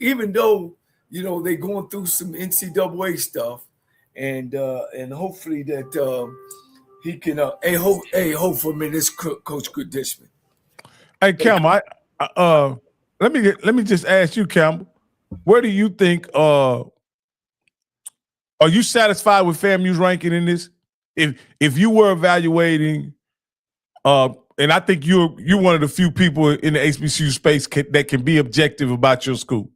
even though they're going through some NCAA stuff, and hopefully that he can. Hope for me, this Coach Dishman. Hey, Campbell, let me just ask you, Campbell, where do you think? Are you satisfied with FAMU's ranking in this? If you were evaluating, and I think you're one of the few people in the HBCU space that can be objective about your school.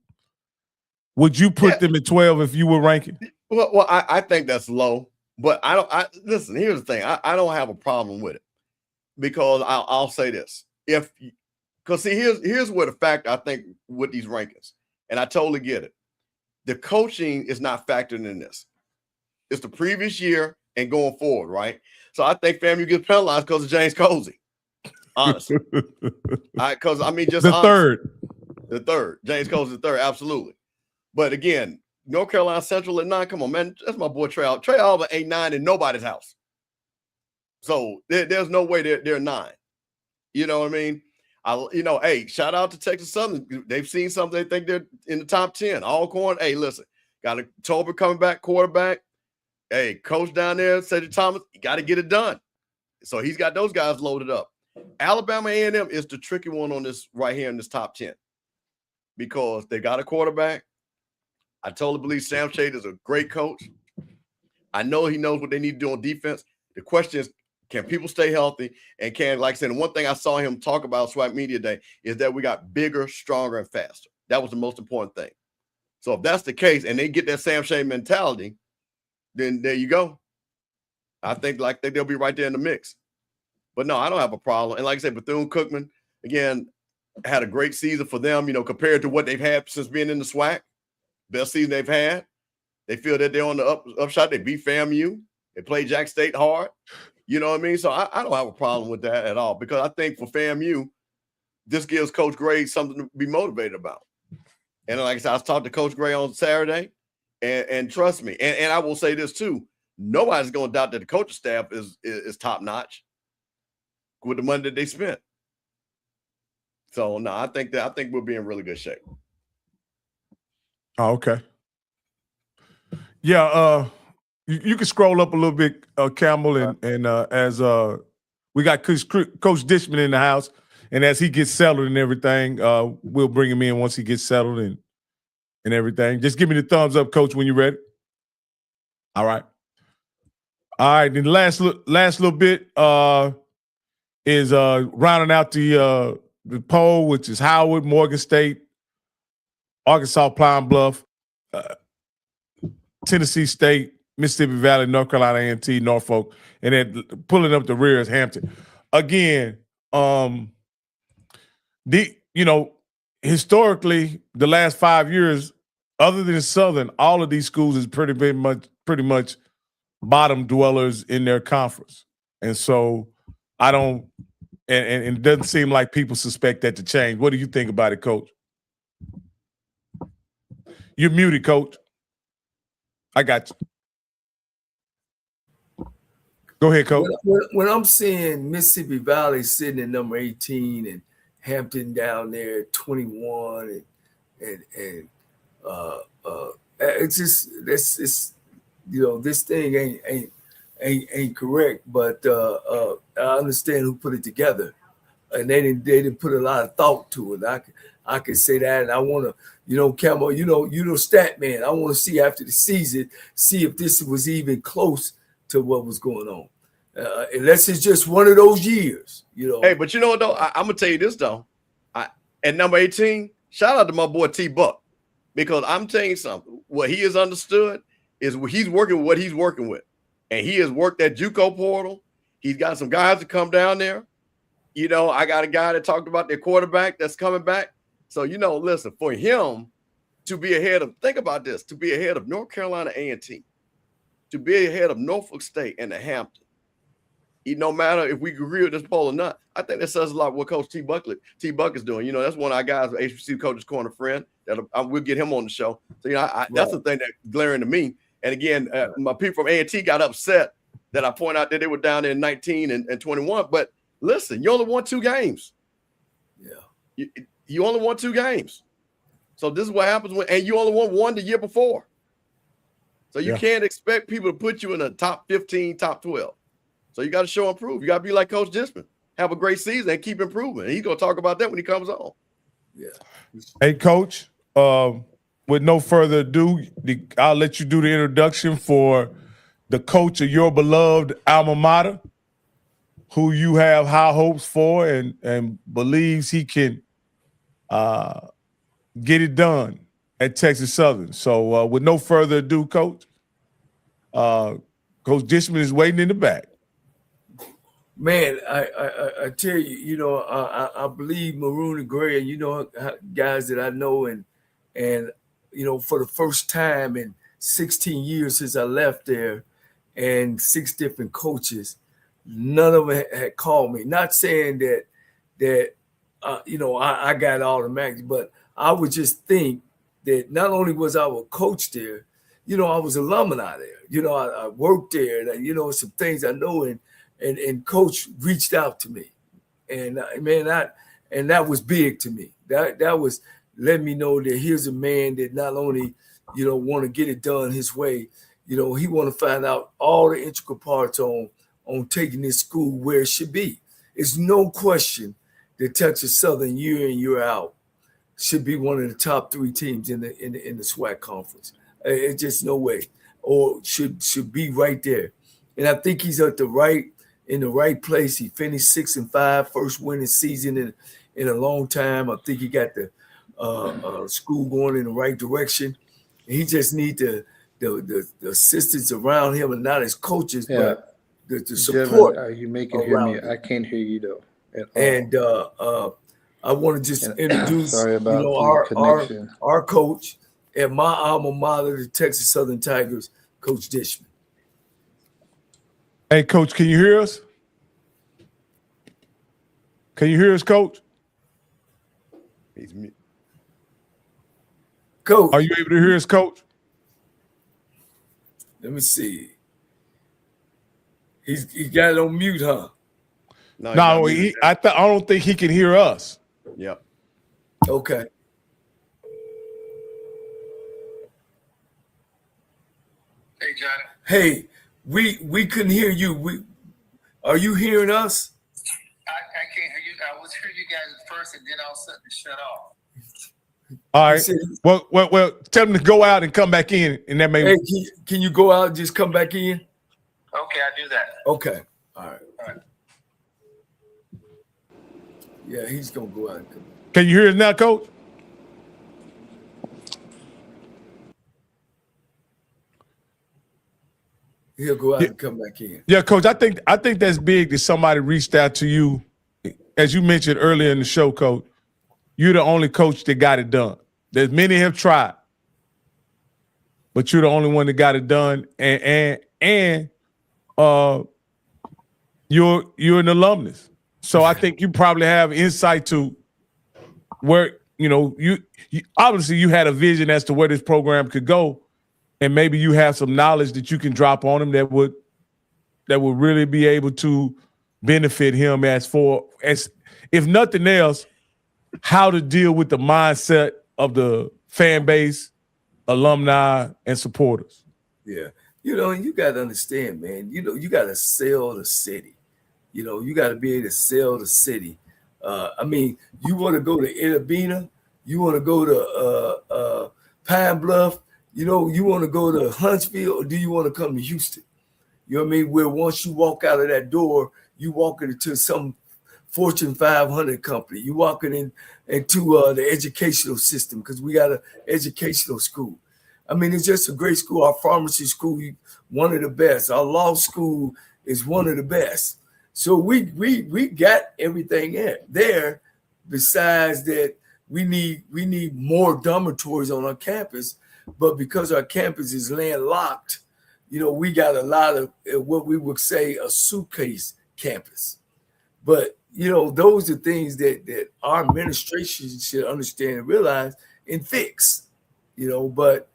Would you put them at 12 if you were ranking? Well, I think that's low, but listen. Here's the thing: I don't have a problem with it because I'll say this: because here's where the fact I think with these rankings, and I totally get it. The coaching is not factored in this. It's the previous year and going forward, right? So I think FAMU gets penalized because of James Colsey. Honestly, because just the third, James Colsey the third, absolutely. But again, North Carolina Central at 9. Come on, man, that's my boy Trey Alvin. Trey Alvin ain't 9 in nobody's house, so there's no way they're 9. You know what I mean? Hey, shout out to Texas Southern. They've seen something. They think they're in the top 10. All corn. Hey, listen, got a Tolbert coming back, quarterback. Hey, coach down there, Cedric Thomas, you got to get it done. So he's got those guys loaded up. Alabama A&M is the tricky one on this right here in this top 10 because they got a quarterback. I totally believe Sam Shade is a great coach. I know he knows what they need to do on defense. The question is, can people stay healthy? And can, like I said, one thing I saw him talk about SWAC Media Day is that we got bigger, stronger, and faster. That was the most important thing. So if that's the case and they get that Sam Shade mentality, then there you go. I think they'll be right there in the mix. But no, I don't have a problem. And like I said, Bethune-Cookman, again, had a great season for them, compared to what they've had since being in the SWAC. Best season they've had. They feel that they're on the upshot. They beat FAMU. They play Jack State hard. You know what I mean? So I don't have a problem with that at all because I think for FAMU, this gives Coach Gray something to be motivated about. And like I said, I talked to Coach Gray on Saturday, and trust me, and I will say this too, nobody's going to doubt that the coaching staff is top-notch with the money that they spent. So, no, I think we'll be in really good shape. Oh, okay. Yeah, you can scroll up a little bit, Campbell, and as we got Coach Dishman in the house, and as he gets settled and everything, we'll bring him in once he gets settled and everything. Just give me the thumbs up, Coach, when you're ready. All right. Then the last little bit is rounding out the poll, which is Howard, Morgan State, Arkansas, Pine Bluff, Tennessee State, Mississippi Valley, North Carolina A&T, Norfolk, and then pulling up the rear is Hampton. Again, historically, the last 5 years, other than Southern, all of these schools is pretty much bottom dwellers in their conference. And so I don't and it doesn't seem like people suspect that to change. What do you think about it, Coach? You're muted, Coach. I got you. Go ahead, Coach. When I'm seeing Mississippi Valley sitting at number 18 and Hampton down there at 21 and it's just this thing ain't correct, but I understand who put it together, and they didn't put a lot of thought to it. I can say that, and I want to, Campbell, stat man. I want to see after the season, see if this was even close to what was going on, unless it's just one of those years, Hey, but you know what though? I'm gonna tell you this though. At number 18, shout out to my boy T Buck, because I'm telling you something. What he has understood is he's working with what he's working with. And he has worked that JUCO portal. He's got some guys to come down there. I got a guy that talked about their quarterback that's coming back. So, listen, for him to be ahead of, think about this, to be ahead of North Carolina A&T, to be ahead of Norfolk State and the Hampton, no matter if we agree with this poll or not, I think that says a lot what Coach T Buck is doing. That's one of our guys, HBCU Coaches Corner friend, that we'll get him on the show. So, that's the thing that's glaring to me. And again, my people from A&T got upset that I point out that they were down there in 19 and 21. But listen, you only won 2 games. Yeah. You only won 2 games. So this is what happens and you only won one the year before. So you can't expect people to put you in the top 15, top 12. So you got to show and prove. You got to be like Coach Dishman. Have a great season and keep improving. And he's going to talk about that when he comes on. Yeah. Hey, Coach, with no further ado, I'll let you do the introduction for the coach of your beloved alma mater, who you have high hopes for and believes he can get it done at Texas Southern. So with no further ado, Coach, Coach Dishman is waiting in the back. Man, I tell you, you know, I believe maroon and gray, and you know, guys that I know, and you know, for the first time in 16 years since I left there, and 6 different coaches, none of them had called me. Not saying that you know, I got all the max, but I would just think that not only was I a coach there, you know, I was alumni there. You know, I worked there, and you know, some things I know, and Coach reached out to me, and man, that was big to me. That was letting me know that here's a man that not only, you know, want to get it done his way, you know, he want to find out all the intricate parts on taking this school where it should be. It's no question that Texas Southern year in, year out should be one of the top 3 teams in the SWAC conference. It's just no way, or should be right there. And I think he's in the right place. He finished 6-5, first winning season in a long time. I think he got the school going in the right direction. And he just needs the assistants around him, and not as coaches, but the support. Devin, you making hear me? I can't hear you though. And I want to just introduce, sorry about our coach at my alma mater, the Texas Southern Tigers, Coach Dishman. Hey, Coach, can you hear us? Can you hear us, Coach? He's me. Coach, are you able to hear us, Coach? Let me see. He got it on mute, huh? No, I don't think he can hear us. Yep. Okay. Hey, Johnny. Hey, we couldn't hear you. Are you hearing us? I can't hear you. I was hearing you guys at first, and then all of a sudden it shut off. All right. Well, tell them to go out and come back in, and that may. Hey, can you go out and just come back in? Okay, I'll do that. Okay. All right. Yeah, he's gonna go out and come. Can you hear us now, Coach? He'll go out and come back in. Yeah, Coach. I think that's big that somebody reached out to you, as you mentioned earlier in the show, Coach. You're the only coach that got it done. There's many have tried, but you're the only one that got it done, and you're an alumnus. So I think you probably have insight to where, you know, you obviously you had a vision as to where this program could go, and maybe you have some knowledge that you can drop on him that would really be able to benefit him as if nothing else, how to deal with the mindset of the fan base, alumni, and supporters. Yeah. You know, you got to understand, man, you know, you got to sell the city. You know, you got to be able to sell the city. I mean, you want to go to Edabina, you want to go to Pine Bluff, you know, you want to go to Huntsville, or do you want to come to Houston? You know what I mean? Where once you walk out of that door, you walking into some Fortune 500 company. You walking into the educational system, because we got an educational school. I mean, it's just a great school. Our pharmacy school, one of the best. Our law school is one of the best. So we got everything in there. Besides that, we need more dormitories on our campus. But because our campus is landlocked, you know, we got a lot of what we would say a suitcase campus. But, you know, those are things that our administration should understand and realize and fix, you know. But,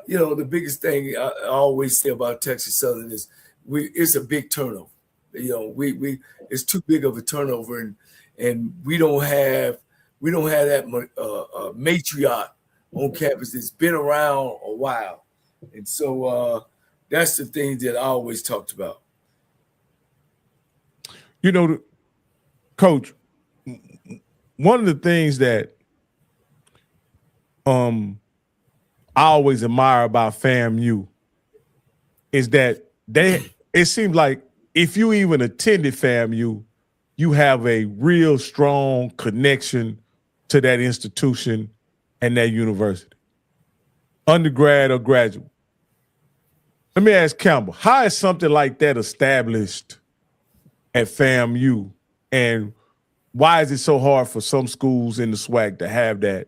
you know, the biggest thing I always say about Texas Southern is it's a big turnover. You know, it's too big of a turnover, and we don't have we don't have that matriarch on campus that's been around a while. And so that's the thing that I always talked about. You know, Coach, one of the things that I always admire about FAMU is that it seems like if you even attended FAMU, you have a real strong connection to that institution and that university, undergrad or graduate. Let me ask Campbell, how is something like that established at FAMU, and why is it so hard for some schools in the SWAC to have that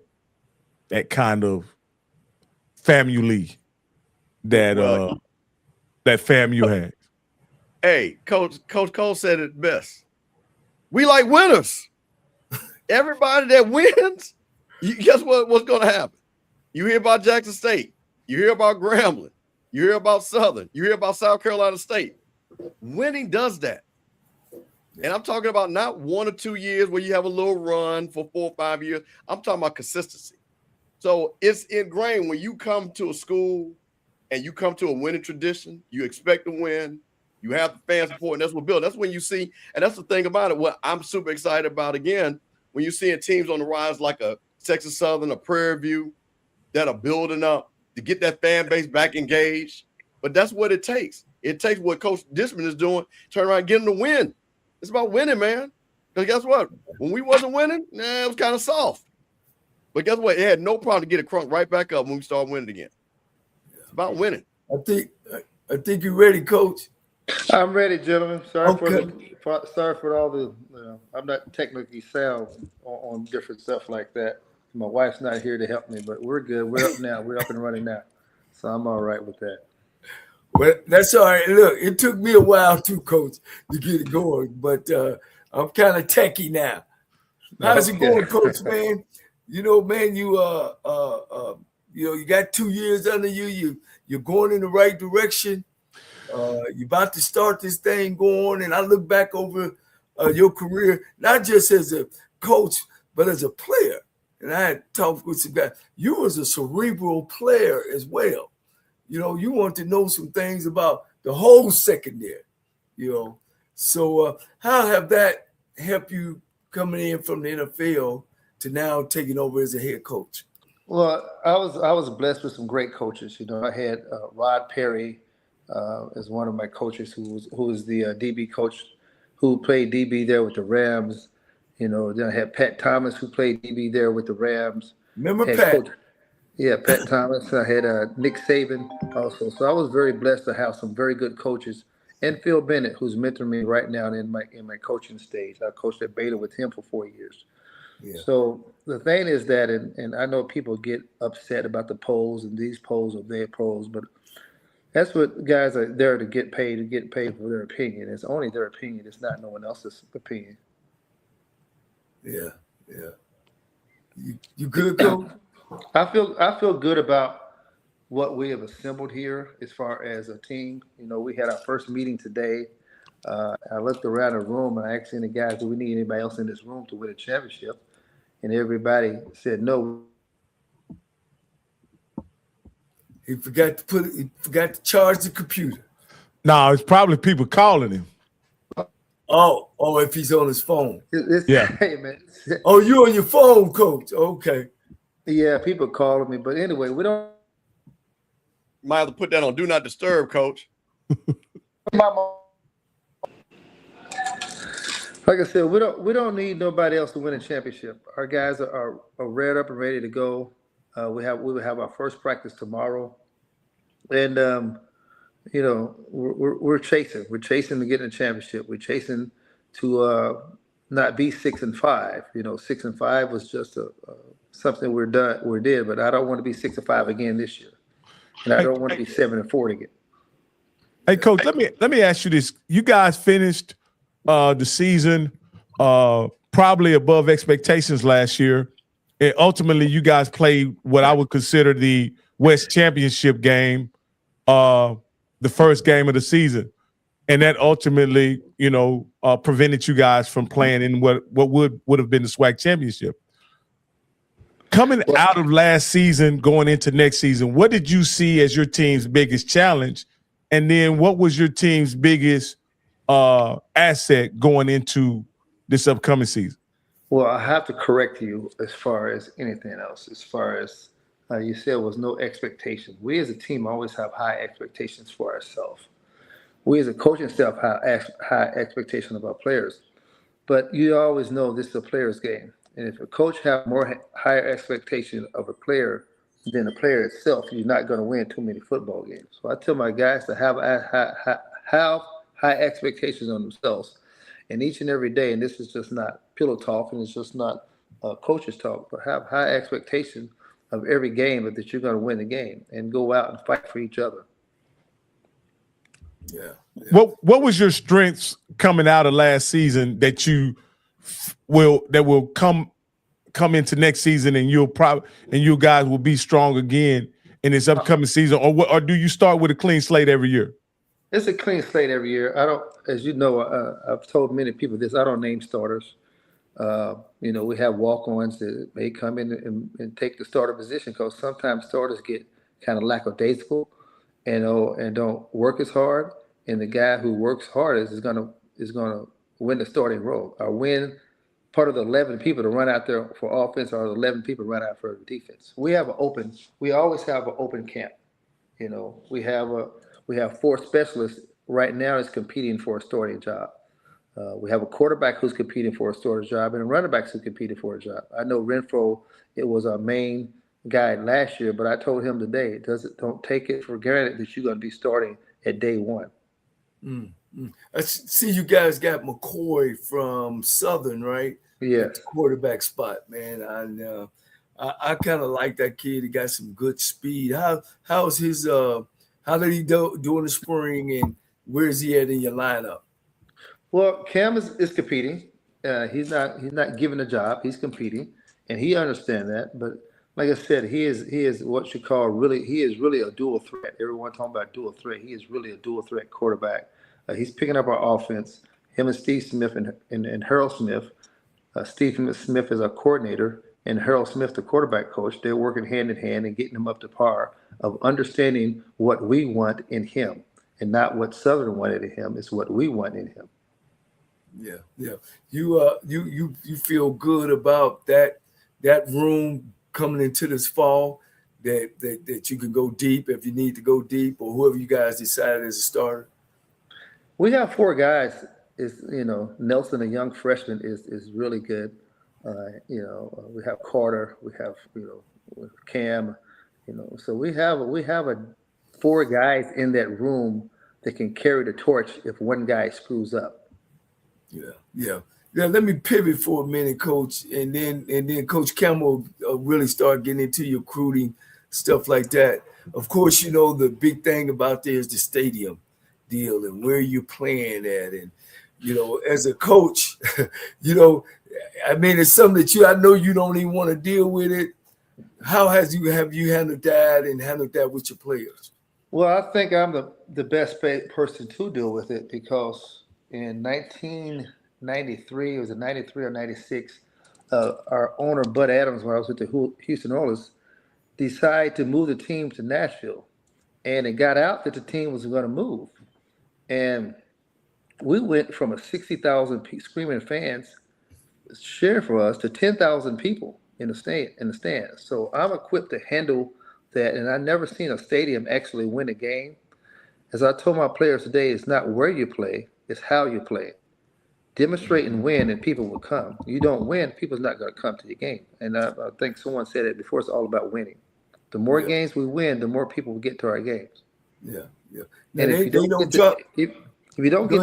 kind of family that FAMU has? Hey, Coach Cole said it best. We like winners. Everybody that wins, guess what's going to happen? You hear about Jackson State. You hear about Grambling. You hear about Southern. You hear about South Carolina State. Winning does that. And I'm talking about not 1 or 2 years where you have a little run for 4 or 5 years. I'm talking about consistency. So it's ingrained when you come to a school and you come to a winning tradition, you expect to win, you have the fan support, and that's what builds. That's when you see, and that's the thing about it, what I'm super excited about, again, when you're seeing teams on the rise like a Texas Southern, a Prairie View, that are building up to get that fan base back engaged. But that's what it takes. It takes what Coach Dishman is doing, turn around and get them to win. It's about winning, man. Because guess what? When we wasn't winning, it was kind of soft. But guess what? It had no problem to get it crunked right back up when we started winning again. It's about winning. I think you're ready, Coach. I'm ready, gentlemen. Sorry Okay. for all the. I'm not technically sound on different stuff like that. My wife's not here to help me, but we're good. We're up now. We're up and running now, so I'm all right with that. Well, that's all right. Look, it took me a while too, Coach, to get it going, but I'm kind of techie now. How's it going, Coach, man? You know, man, you got 2 years under you. You're going in the right direction. You're about to start this thing going, and I look back over your career, not just as a coach, but as a player. And I had talked with some guys. You was a cerebral player as well. You know, you want to know some things about the whole secondary, So how have that helped you coming in from the NFL to now taking over as a head coach? Well, I was blessed with some great coaches. I had Rod Perry as one of my coaches who was the DB coach who played DB there with the Rams. Then I had Pat Thomas who played DB there with the Rams. Remember Pat? Pat Thomas. I had Nick Saban also. So I was very blessed to have some very good coaches. And Phil Bennett, who's mentoring me right now in my coaching stage. I coached at Baylor with him for 4 years. Yeah. So the thing is that, and I know people get upset about the polls and these polls or their polls, but that's what guys are there to get paid for their opinion. It's only their opinion. It's not no one else's opinion. Yeah. You good, Coach? I feel good about what we have assembled here as far as a team. We had our first meeting today. I looked around the room and I asked the guys, do we need anybody else in this room to win a championship? And everybody said no. He forgot to charge the computer. No, it's probably people calling him. Oh, if he's on his phone. Yeah. Hey, man. Oh, you on your phone, Coach. Okay. Yeah, people calling me. But anyway, we don't. Might have to put that on Do Not Disturb, Coach. Like I said, we don't need nobody else to win a championship. Our guys are reared up and ready to go. We will have our first practice tomorrow, and we're chasing. We're chasing to get in a championship. We're chasing to not be 6-5. 6-5 was just something we did, but I don't want to be 6-5 again this year, and I don't want to be 7-4 again. Hey, Coach, let me ask you this: you guys finished the season probably above expectations last year. And ultimately, you guys played what I would consider the West Championship game, the first game of the season. And that ultimately, prevented you guys from playing in what would have been the SWAC championship. Coming out of last season, going into next season, what did you see as your team's biggest challenge? And then what was your team's biggest asset going into this upcoming season? Well, I have to correct you as far as anything else. As far as you said, was no expectation. We as a team always have high expectations for ourselves. We as a coaching staff have high expectations of our players. But you always know this is a player's game. And if a coach has higher expectation of a player than the player itself, you're not going to win too many football games. So I tell my guys to have high expectations on themselves. And each and every day, and this is just not pillow talk, and it's just not coaches talk, but have high expectation of every game that you're going to win the game and go out and fight for each other. Yeah. What was your strengths coming out of last season that will come into next season, and you guys will be strong again in this upcoming season, or do you start with a clean slate every year? It's a clean slate every year. I don't, as you know, I've told many people this. I don't name starters. We have walk-ons that may come in and take the starter position, because sometimes starters get kind of lackadaisical and don't work as hard. And the guy who works hardest is gonna win the starting role, or win part of the 11 people to run out there for offense, or the 11 people run out for defense. We always have an open camp. We have 4 specialists right now that's competing for a starting job. We have a quarterback who's competing for a starting job, and a running back who's competing for a job. I know Renfro, it was our main guy last year, but I told him today, don't take it for granted that you're going to be starting at day one. I see you guys got McCoy from Southern, right? Yeah. Quarterback spot, man. I kind of like that kid. He got some good speed. How's his how did he do in the spring, and where is he at in your lineup? Well, Cam is competing. He's not given a job. He's competing, and he understands that. But like I said, he is what you call he is really a dual threat. Everyone talking about dual threat. He is really a dual threat quarterback. He's picking up our offense. Him and Steve Smith and Harold Smith. Steve Smith is our coordinator, and Harold Smith, the quarterback coach. They're working hand in hand and getting him up to par of understanding what we want in him, and not what Southern wanted in him. It's what we want in him. Yeah. You feel good about that room coming into this fall, that you can go deep if you need to go deep, or whoever you guys decided as a starter? We have 4 guys. Nelson, a young freshman, is really good. We have Carter. We have Cam. So we have 4 guys in that room that can carry the torch if one guy screws up. Yeah. Let me pivot for a minute, Coach, and then Coach Campbell really start getting into your recruiting, stuff like that. Of course, the big thing about there is the stadium deal and where you're playing at, and as a coach, it's something that I know you don't even want to deal with it. How have you handled that and handled that with your players? Well, I think I'm the best person to deal with it, because in 1993, it was in 93 or 96, our owner, Bud Adams, when I was with the Houston Oilers, decided to move the team to Nashville. And it got out that the team was going to move. And we went from a 60,000 screaming fans cheering for us to 10,000 people in the stands. So I'm equipped to handle that, and I've never seen a stadium actually win a game. As I told my players today, it's not where you play, it's how you play. Demonstrate and win, and people will come. You don't win, people's not going to come to your game. And I think someone said it before, it's all about winning. The more games we win, the more people will get to our games. Yeah. And if you don't get to the game, if you don't get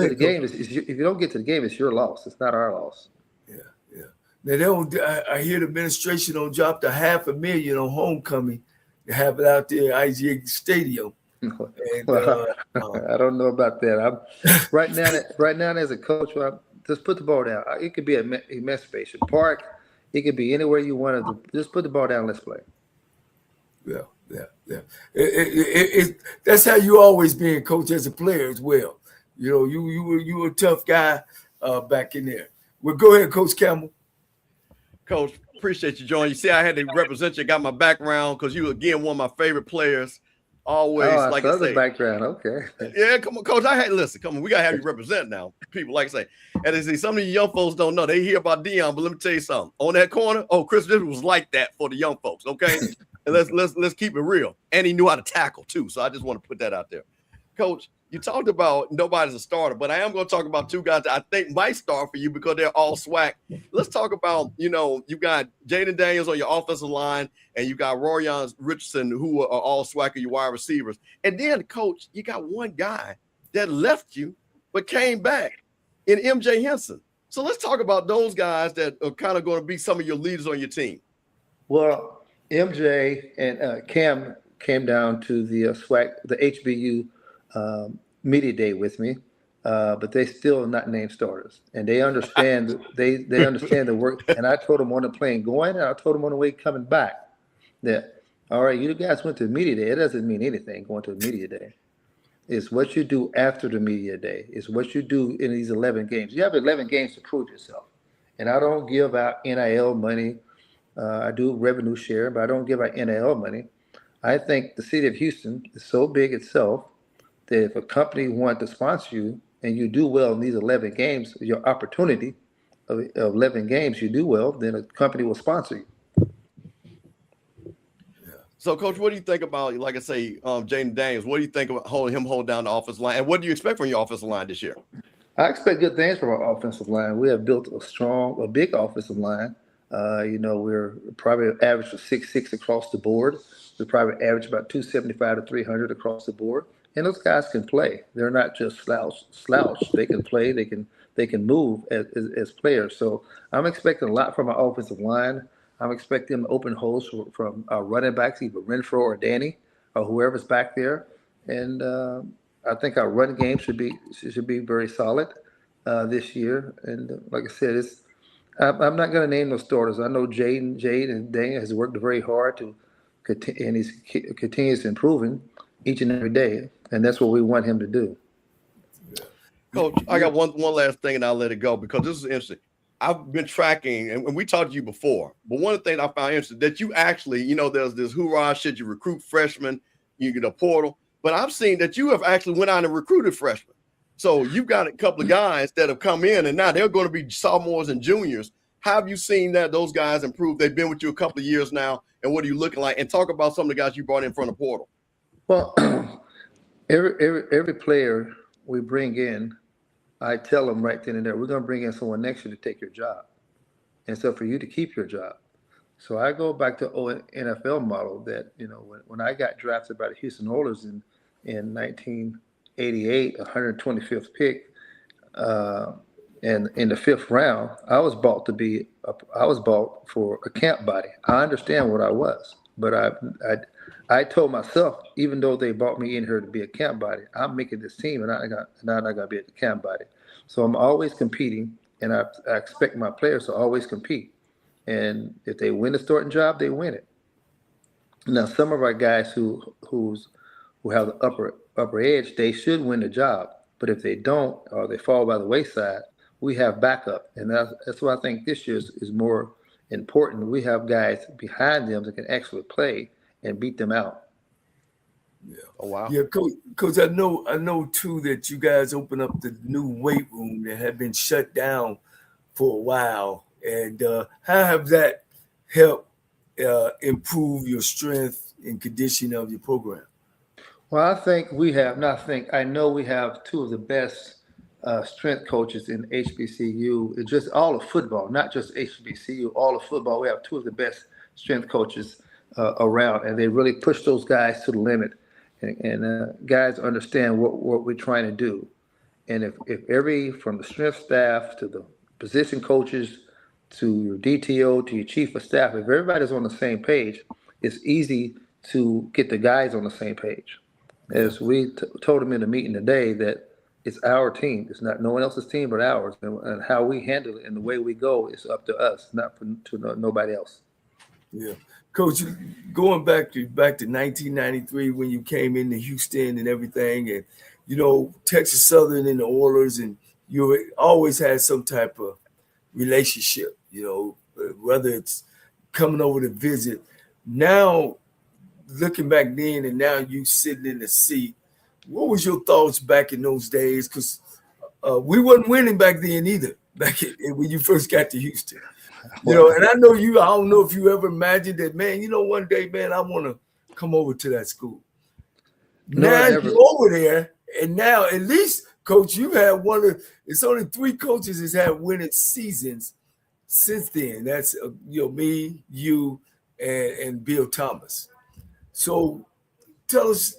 to the game, it's your loss. It's not our loss. Yeah. Now I hear the administration don't drop the $500,000 on homecoming to have it out there at IGA Stadium. And, I don't know about that. Right now as a coach, just put the ball down. It could be a Emancipation Park. It could be anywhere you want to. Just put the ball down. Let's play. Yeah. That's how you always been, Coach, as a player as well. You were a tough guy back in there. Well, go ahead, Coach Campbell. Coach, Appreciate you, John. You see, I had to represent you. Got my background because you, again, one of my favorite players. Always, Oh, like I I saw the say. background. Okay. Yeah, come on, Coach. Listen, come on. We got to have you represent now. People, like I say. And they see some of the young folks don't know. They hear about Dion, but let me tell you something. On that corner, Cris Dishman was like that for the young folks, okay? And let's keep it real. And he knew how to tackle, too. So I just want to put that out there. Coach, you talked about nobody's a starter, but I am going to talk about two guys that I think might start for you because they're all SWAC. Let's talk about, you got Jaden Daniels on your offensive line, and you got Rorion Richardson, who are all SWAC or your wide receivers. And then, Coach, you got one guy that left you but came back in MJ Henson. So let's talk about those guys that are kind of going to be some of your leaders on your team. Well, MJ and Cam came down to the SWAC, the HBU media day with me, but they still not named starters, and they understand they understand the work. And I told them on the plane going, and I told them on the way coming back that, all right, you guys went to the media day. It doesn't mean anything going to a media day. It's what you do after the media day. It's what you do in these 11 games. You have 11 games to prove yourself. And I don't give out NIL money. I do revenue share, but I don't give out NIL money. I think the city of Houston is so big itself that if a company wanted to sponsor you and you do well in these 11 games, your opportunity of 11 games, you do well, then a company will sponsor you. So, Coach, what do you think about, like I say, Jaden Daniels? What do you think about hold down the offensive line? And what do you expect from your offensive line this year? I expect good things from our offensive line. We have built a big offensive line. We're probably average of 6'6" across the board. We probably average about 275 to 300 across the board. And those guys can play. They're not just slouch. They can play. They can move as players. So I'm expecting a lot from our offensive line. I'm expecting open holes from our running backs, either Renfro or Danny or whoever's back there. And I think our run game should be very solid this year. And like I said, I'm not going to name those starters. I know Jade and Daniel has worked very hard to and he's continues improving each and every day, and that's what we want him to do. Coach, I got one last thing, and I'll let it go because this is interesting. I've been tracking, and we talked to you before, but one of the things I found interesting that you actually, there's this hoorah shit, you recruit freshmen, you get a portal, but I've seen that you have actually went out and recruited freshmen. So you've got a couple of guys that have come in, and now they're going to be sophomores and juniors. How have you seen that those guys improve? They've been with you a couple of years now, and what are you looking like? And talk about some of the guys you brought in from the portal. Well, every player we bring in, I tell them right then and there, we're going to bring in someone next year to take your job, and so for you to keep your job. So I go back to NFL model that when I got drafted by the Houston Oilers in 1988, 125th pick, and in the 5th round, I was bought for a camp body. I understand what I was, but I told myself, even though they brought me in here to be a camp body, I'm making this team, and I'm not going to be a camp body. So I'm always competing, and I expect my players to always compete. And if they win the starting job, they win it. Now, some of our guys who have the upper edge, they should win the job. But if they don't, or they fall by the wayside, we have backup, and that's what I think this year is more important. We have guys behind them that can actually play and beat them out. Yeah. Oh wow. Yeah, Coach. I know too that you guys opened up the new weight room that had been shut down for a while, and how have that helped improve your strength and condition of your program? Well, I know we have two of the best strength coaches in HBCU. It's just all of football, not just HBCU, all of football. We have two of the best strength coaches around, and they really push those guys to the limit. And guys understand what we're trying to do. And if from the strength staff to the position coaches to your DTO to your chief of staff, if everybody's on the same page, it's easy to get the guys on the same page. As we told them in the meeting today, that it's our team. It's not no one else's team but ours. And how we handle it and the way we go is up to us, not to nobody else. Yeah. Coach, going back to 1993 when you came into Houston and everything, and Texas Southern and the Oilers, and you always had some type of relationship. Whether it's coming over to visit. Now, looking back then and now you sitting in the seat, what was your thoughts back in those days? Because we wasn't winning back then either, when you first got to Houston. You know, and I don't know if you ever imagined that, man, one day, man, I want to come over to that school. No, now you're over there, and now at least, Coach, you had it's only 3 coaches that's had winning seasons since then. That's me, you, and Bill Thomas. So tell us,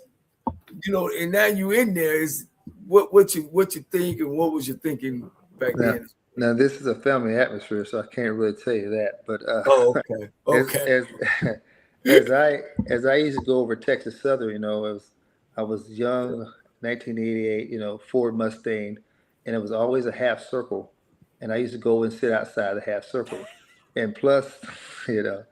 and now you in there, is what you think, and what was you thinking back then? Now this is a family atmosphere, so I can't really tell you that. But okay. As I used to go over Texas Southern, I was young, 1988, Ford Mustang, and it was always a half circle, and I used to go and sit outside the half circle, and plus, the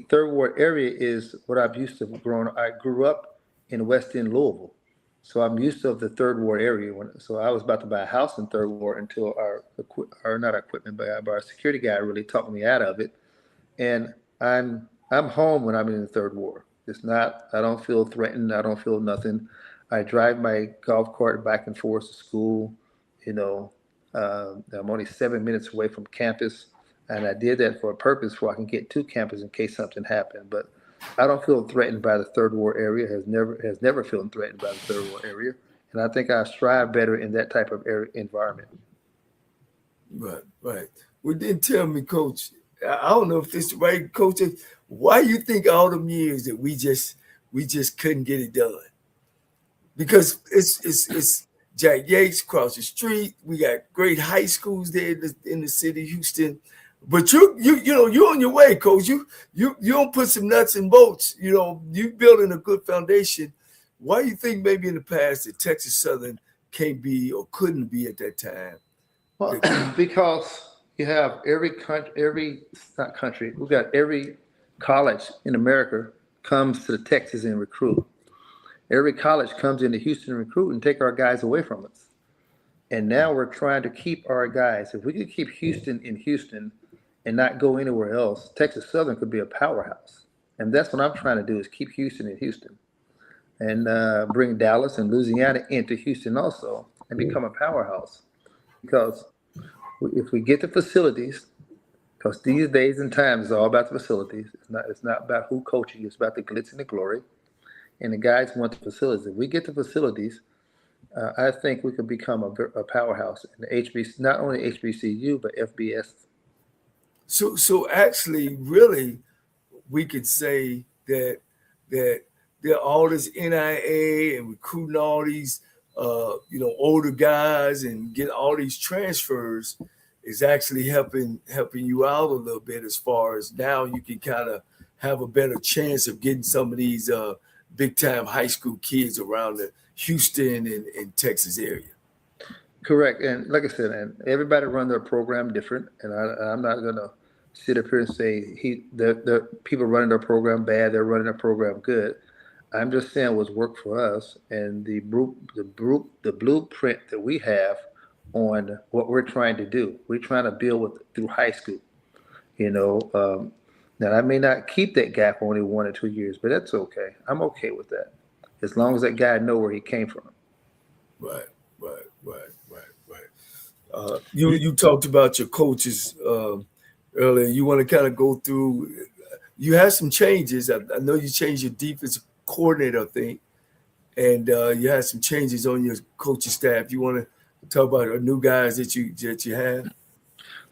Third Ward area is what I'm used to growing. I grew up in West End Louisville. So I'm used to the Third Ward area. So I was about to buy a house in Third Ward until our security guy really talked me out of it. And I'm home when I'm in the Third Ward. It's not, I don't feel threatened. I don't feel nothing. I drive my golf cart back and forth to school. I'm only 7 minutes away from campus. And I did that for a purpose where I can get to campus in case something happened. But I don't feel threatened by the Third Ward area, has never felt threatened by the Third Ward area. And I think I strive better in that type of environment. Right. Well, then tell me, Coach, I don't know if this is right, Coach, why you think all them years that we just couldn't get it done? Because it's Jack Yates across the street. We got great high schools there in the city of Houston. But you're on your way, Coach. You don't put some nuts and bolts. You building a good foundation. Why do you think maybe in the past that Texas Southern can't be or couldn't be at that time? Well, because you have every college in America comes to Texas and recruit. Every college comes into Houston and recruit and take our guys away from us. And now we're trying to keep our guys. If we could keep Houston in Houston and not go anywhere else, Texas Southern could be a powerhouse. And that's what I'm trying to do, is keep Houston in Houston and bring Dallas and Louisiana into Houston also and become a powerhouse. Because if we get the facilities, because these days and times is all about the facilities. It's not about who coaching, it's about the glitz and the glory. And the guys want the facilities. If we get the facilities, I think we could become a powerhouse in the HBC, not only HBCU, but FBS. So actually, really, we could say that there all this NIA and recruiting all these older guys and getting all these transfers is actually helping you out a little bit, as far as now you can kind of have a better chance of getting some of these big time high school kids around the Houston and Texas area. Correct. And like I said, and everybody run their program different. And I'm not going to sit up here and say the people running their program bad, they're running their program good. I'm just saying what's worked for us, and the blueprint that we have on what we're trying to do. We're trying to build through high school. Now I may not keep that gap only 1 or 2 years, but that's okay. I'm okay with that, as long as that guy know where he came from. Right. You talked about your coaches earlier. You want to kind of go through. You had some changes. I know you changed your defensive coordinator, I think, and you had some changes on your coaching staff. You want to talk about the new guys that you have?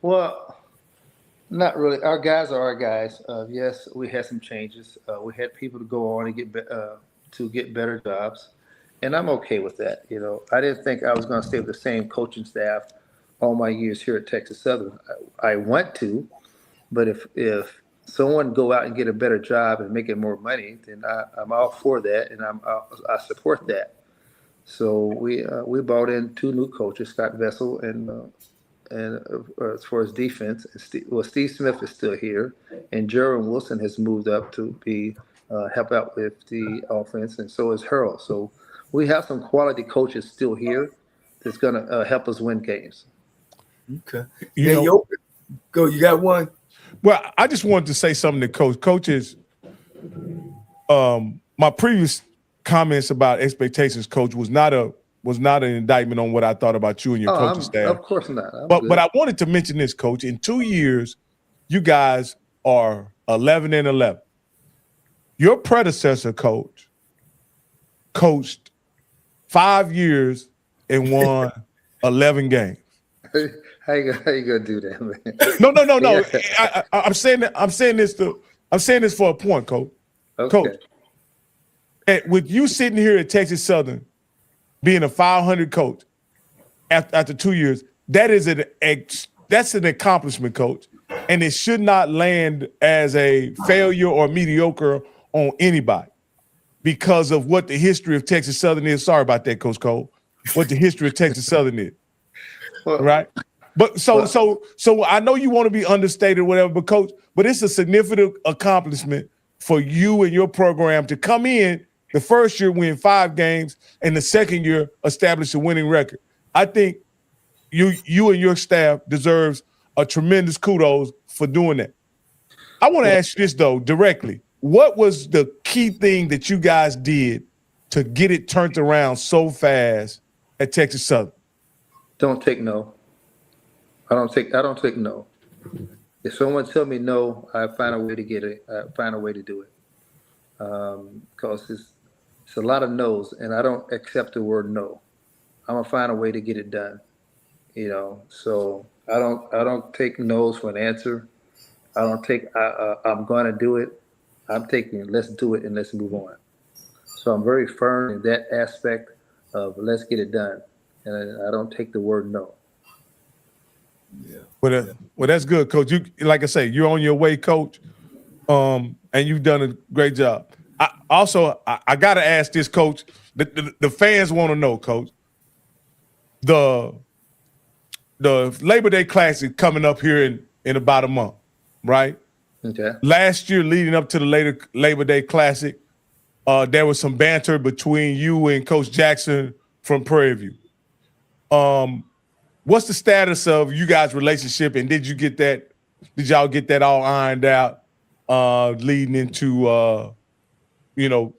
Well, not really. Our guys are our guys. Yes, we had some changes. We had people to go on and get better jobs, and I'm okay with that. I didn't think I was going to stay with the same coaching staff all my years here at Texas Southern. I want to, but if someone go out and get a better job and make it more money, then I'm all for that, and I support that. So we brought in 2 new coaches, Scott Vessel and as far as defense, Steve Smith is still here, and Jerome Wilson has moved up to be help out with the offense, and so is Harold. So we have some quality coaches still here that's going to help us win games. Okay. Go. You got one? Well, I just wanted to say something to Coach. Coaches, my previous comments about expectations, Coach, was not an indictment on what I thought about you and your coaching staff. Of course not. But I wanted to mention this, Coach. In 2 years, you guys are 11-11. Your predecessor, Coach, coached 5 years and won 11 games. How you gonna do that, man? No. I'm saying this for a point, Coach. Okay. Coach, and with you sitting here at Texas Southern, being a 500 coach after 2 years, that's an accomplishment, Coach, and it should not land as a failure or mediocre on anybody because of what the history of Texas Southern is. Sorry about that, Coach Cole. What the history of Texas Southern is, right? But so I know you want to be understated or whatever, but Coach, but it's a significant accomplishment for you and your program to come in the first year, win 5 games, and the second year establish a winning record. I think you and your staff deserves a tremendous kudos for doing that. I want to ask you this though, directly. What was the key thing that you guys did to get it turned around so fast at Texas Southern? Don't take no. I don't take no. If someone tell me no, I find a way to get it. I find a way to do it. Because it's a lot of no's, and I don't accept the word no. I'm gonna find a way to get it done. So I don't take no's for an answer. I don't take I'm gonna do it. I'm taking let's do it and let's move on. So I'm very firm in that aspect of let's get it done, and I don't take the word no. Yeah. Well, that's good, Coach. You, like I say, you're on your way, Coach, and you've done a great job. I got to ask this, Coach. The fans want to know, Coach. The Labor Day Classic coming up here in about a month, right? Okay. Last year, leading up to the Labor Day Classic, there was some banter between you and Coach Jackson from Prairie View. What's the status of you guys' relationship, and did y'all get that all ironed out leading into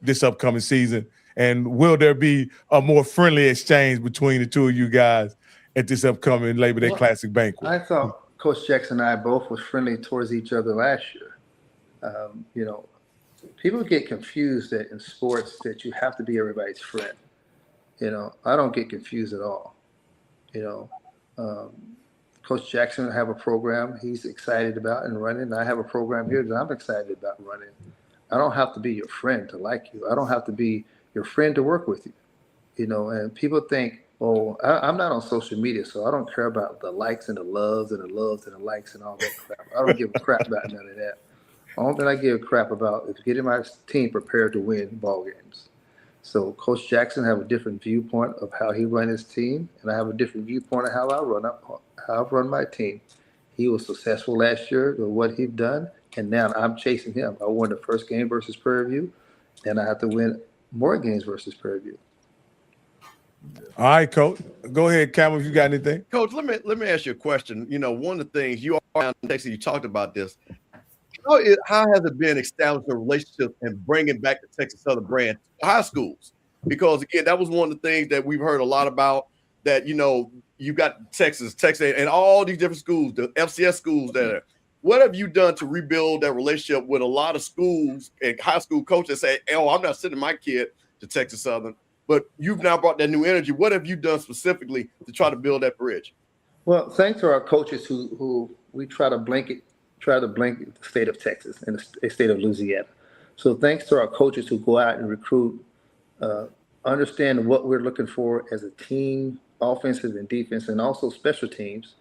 this upcoming season? And will there be a more friendly exchange between the two of you guys at this upcoming Labor Day Classic banquet? I thought Coach Jackson and I both was friendly towards each other last year. People get confused that in sports that you have to be everybody's friend. I don't get confused at all. Coach Jackson have a program he's excited about and running. I have a program here that I'm excited about running. I don't have to be your friend to like you. I don't have to be your friend to work with you. And people think, I'm not on social media, so I don't care about the likes and the loves and the likes and all that crap. I don't give a crap about none of that. The only thing I give a crap about is getting my team prepared to win ball games. So Coach Jackson have a different viewpoint of how he run his team, and I have a different viewpoint of how I run my team. He was successful last year with what he's done, and now I'm chasing him. I won the first game versus Prairie View, and I have to win more games versus Prairie View. All right, Coach. Go ahead, Cameron, if you got anything. Coach, let me ask you a question. One of the things you are down in Texas, you talked about this. How has it been establishing a relationship and bringing back the Texas Southern brand to high schools? Because, again, that was one of the things that we've heard a lot about, that, you got Texas, and all these different schools, the FCS schools there. What have you done to rebuild that relationship with a lot of schools and high school coaches that say, I'm not sending my kid to Texas Southern, but you've now brought that new energy. What have you done specifically to try to build that bridge? Well, thanks to our coaches who we try to blanket the state of Texas and the state of Louisiana. So thanks to our coaches who go out and recruit, understand what we're looking for as a team, offensive and defense, and also special teams.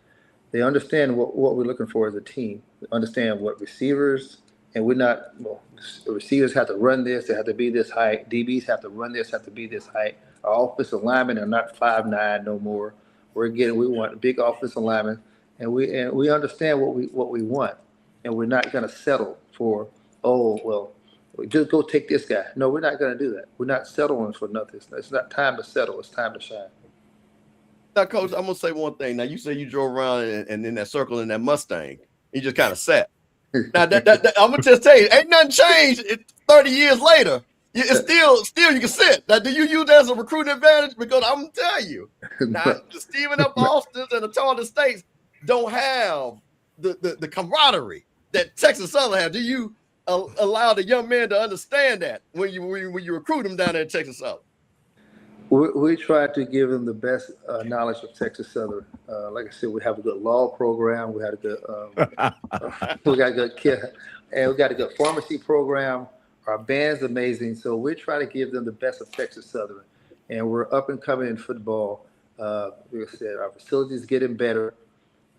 They understand what we're looking for as a team. They understand what receivers, and the receivers have to run this, they have to be this height. DBs have to run this, have to be this height. Our offensive linemen are not 5'9" no more. We want a big offensive lineman, and we understand what we want. And we're not going to settle for, just go take this guy. No, we're not going to do that. We're not settling for nothing. It's not time to settle. It's time to shine. Now, Coach, I'm going to say one thing. Now, you say you drove around and in that circle in that Mustang. You just kind of sat. Now that I'm gonna just tell you, ain't nothing changed. 30 years later, it's still you can sit. Now, do you use that as a recruiting advantage? Because I'm gonna tell you, now the Stephen F. Austins and the Tarleton States don't have the camaraderie that Texas Southern has. Do you allow the young man to understand that when you recruit them down there in Texas Southern? We try to give them the best knowledge of Texas Southern. Like I said, we have a good law program. We had a good, we got a good kid, and we got a good pharmacy program. Our band's amazing, so we try to give them the best of Texas Southern. And we're up and coming in football. Like I said, our facilities getting better.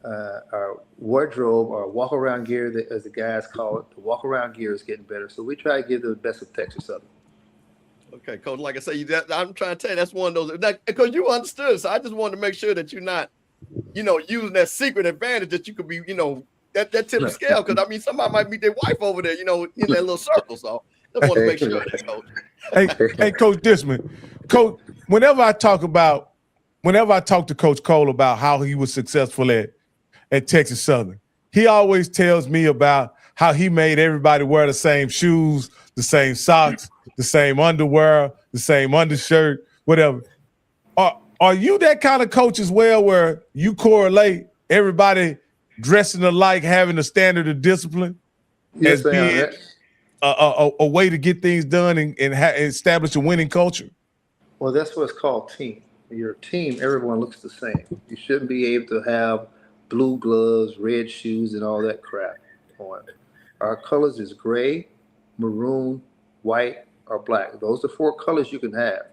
Our wardrobe, our walk-around gear, as the guys call it, the walk-around gear is getting better. So we try to give them the best of Texas Southern. Okay, Coach, like I say, I'm trying to tell you, that's one of those, because you understood. So I just wanted to make sure that you're not, using that secret advantage that you could be, that tip the scale. Because, I mean, somebody might meet their wife over there, in that little circle. So I just want to make sure that, Coach. Hey, Coach Dishman. Coach, whenever I talk to Coach Cole about how he was successful at Texas Southern, he always tells me about how he made everybody wear the same shoes, the same socks, the same underwear, the same undershirt, whatever. Are you that kind of coach as well, where you correlate everybody dressing alike, having a standard of discipline, Yes, as being a way to get things done and establish a winning culture? Well, that's what's called team. Your team, everyone looks the same. You shouldn't be able to have blue gloves, red shoes, and all that crap on. Our colors is gray, maroon, white, or black. Those are 4 colors you can have.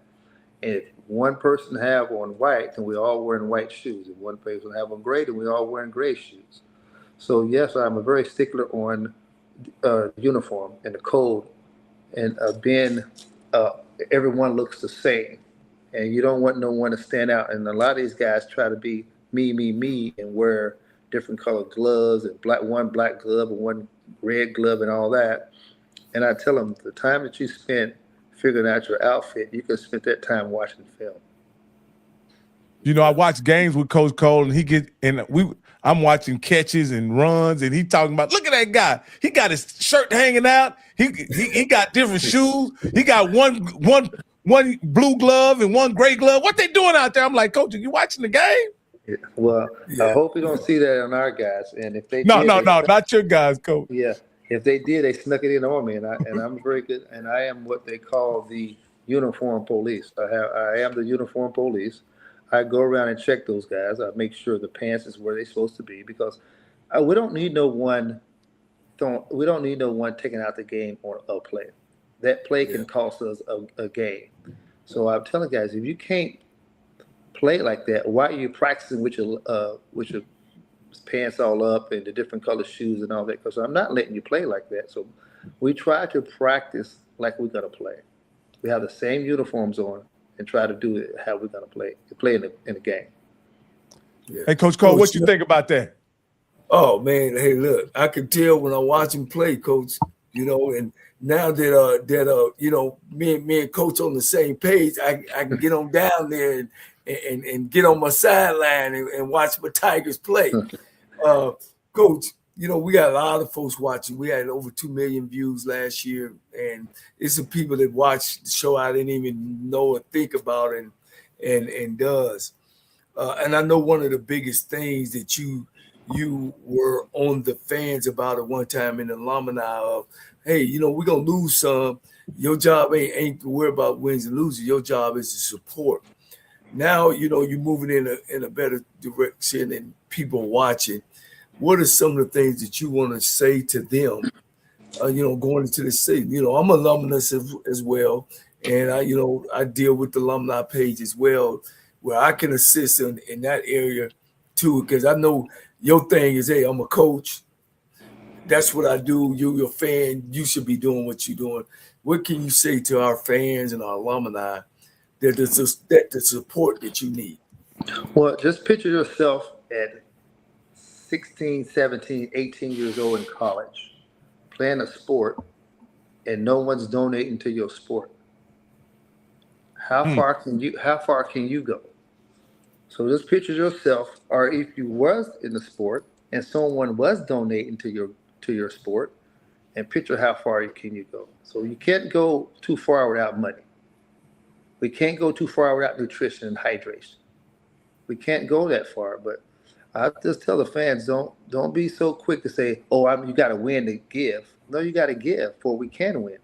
And if one person have on white, then we all wearing white shoes. If one person have on gray, then we all wearing gray shoes. So yes, I'm a very stickler on uniform and the code, and being everyone looks the same, and you don't want no one to stand out. And a lot of these guys try to be me, and wear different colored gloves, and one black glove and one red glove and all that. And I tell them, the time that you spent figuring out your outfit, you could spend that time watching film. I watch games with Coach Cole, and I'm watching catches and runs, and he talking about, look at that guy. He got his shirt hanging out. He got different shoes. He got one blue glove and one gray glove. What they doing out there? I'm like, Coach, are you watching the game? Yeah. Well, I hope you don't see that on our guys. And if they no, not your guys, Coach. Yeah, if they did, they snuck it in on me, and I'm very good. And I am what they call the uniform police. I am the uniform police. I go around and check those guys. I make sure the pants is where they're supposed to be, because we don't need no one. We don't need no one taking out the game on a play. That play can cost us a game. So I'm telling guys, if you can't play like that, why are you practicing with your pants all up and the different color shoes and all that? Because I'm not letting you play like that. So we try to practice like we're gonna play. We have the same uniforms on and try to do it how we're gonna play in the game. Yeah. Hey, Coach Cole, what you think about that? Oh man, hey, look, I can tell when I watch him play, Coach. And now that me and Coach on the same page, I can get on down there and get on my sideline and watch my Tigers play. Coach, we got a lot of folks watching. We had over 2 million views last year, and it's some people that watch the show I didn't even know or think about and does. And I know one of the biggest things that you were on the fans about at one time in the alumni of, hey, we're gonna lose some. Your job ain't to worry about wins and losing. Your job is to support. Now, you're moving in a better direction and people watching. What are some of the things that you want to say to them, going into the city? I'm alumnus as well, and I deal with the alumni page as well, where I can assist in that area too, because I know your thing is, hey, I'm a coach. That's what I do. You're a fan. You should be doing what you're doing. What can you say to our fans and our alumni that the support that you need? Well, just picture yourself at 16, 17, 18 years old in college, playing a sport, and no one's donating to your sport. How far can you go? So just picture yourself, or if you was in the sport and someone was donating to to your sport, and picture how far can you go. So you can't go too far without money. We can't go too far without nutrition and hydration. We can't go that far, but I just tell the fans, don't be so quick to say, "Oh, you got to win to give." No, you got to give for we can win.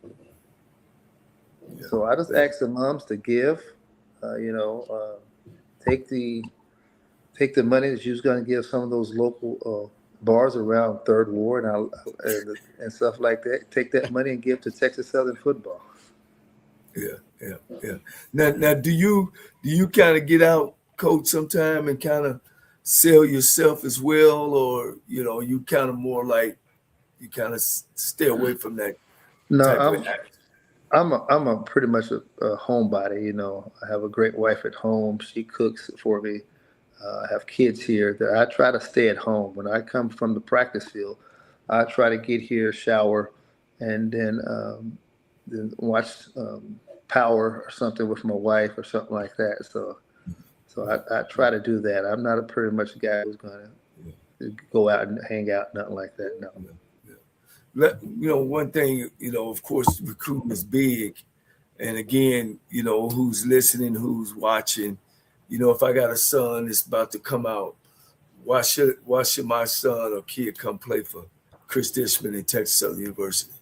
Yeah. So I just ask the moms to give. Take the money that you're going to give some of those local bars around Third Ward and stuff like that. Take that money and give to Texas Southern football. Yeah. Now, do you kind of get out, Coach, sometime and kind of sell yourself as well, or you kind of more like you kind of stay away from that? No, I'm a pretty much a homebody. I have a great wife at home. She cooks for me. I have kids here. That I try to stay at home. When I come from the practice field, I try to get here, shower, and then watch Power or something with my wife or something like that. So I try to do that. I'm not pretty much a guy who's going to go out and hang out, nothing like that. No. One thing, of course, recruiting is big. And again, who's listening, who's watching, if I got a son that's about to come out, why should my son or kid come play for Cris Dishman in Texas Southern University?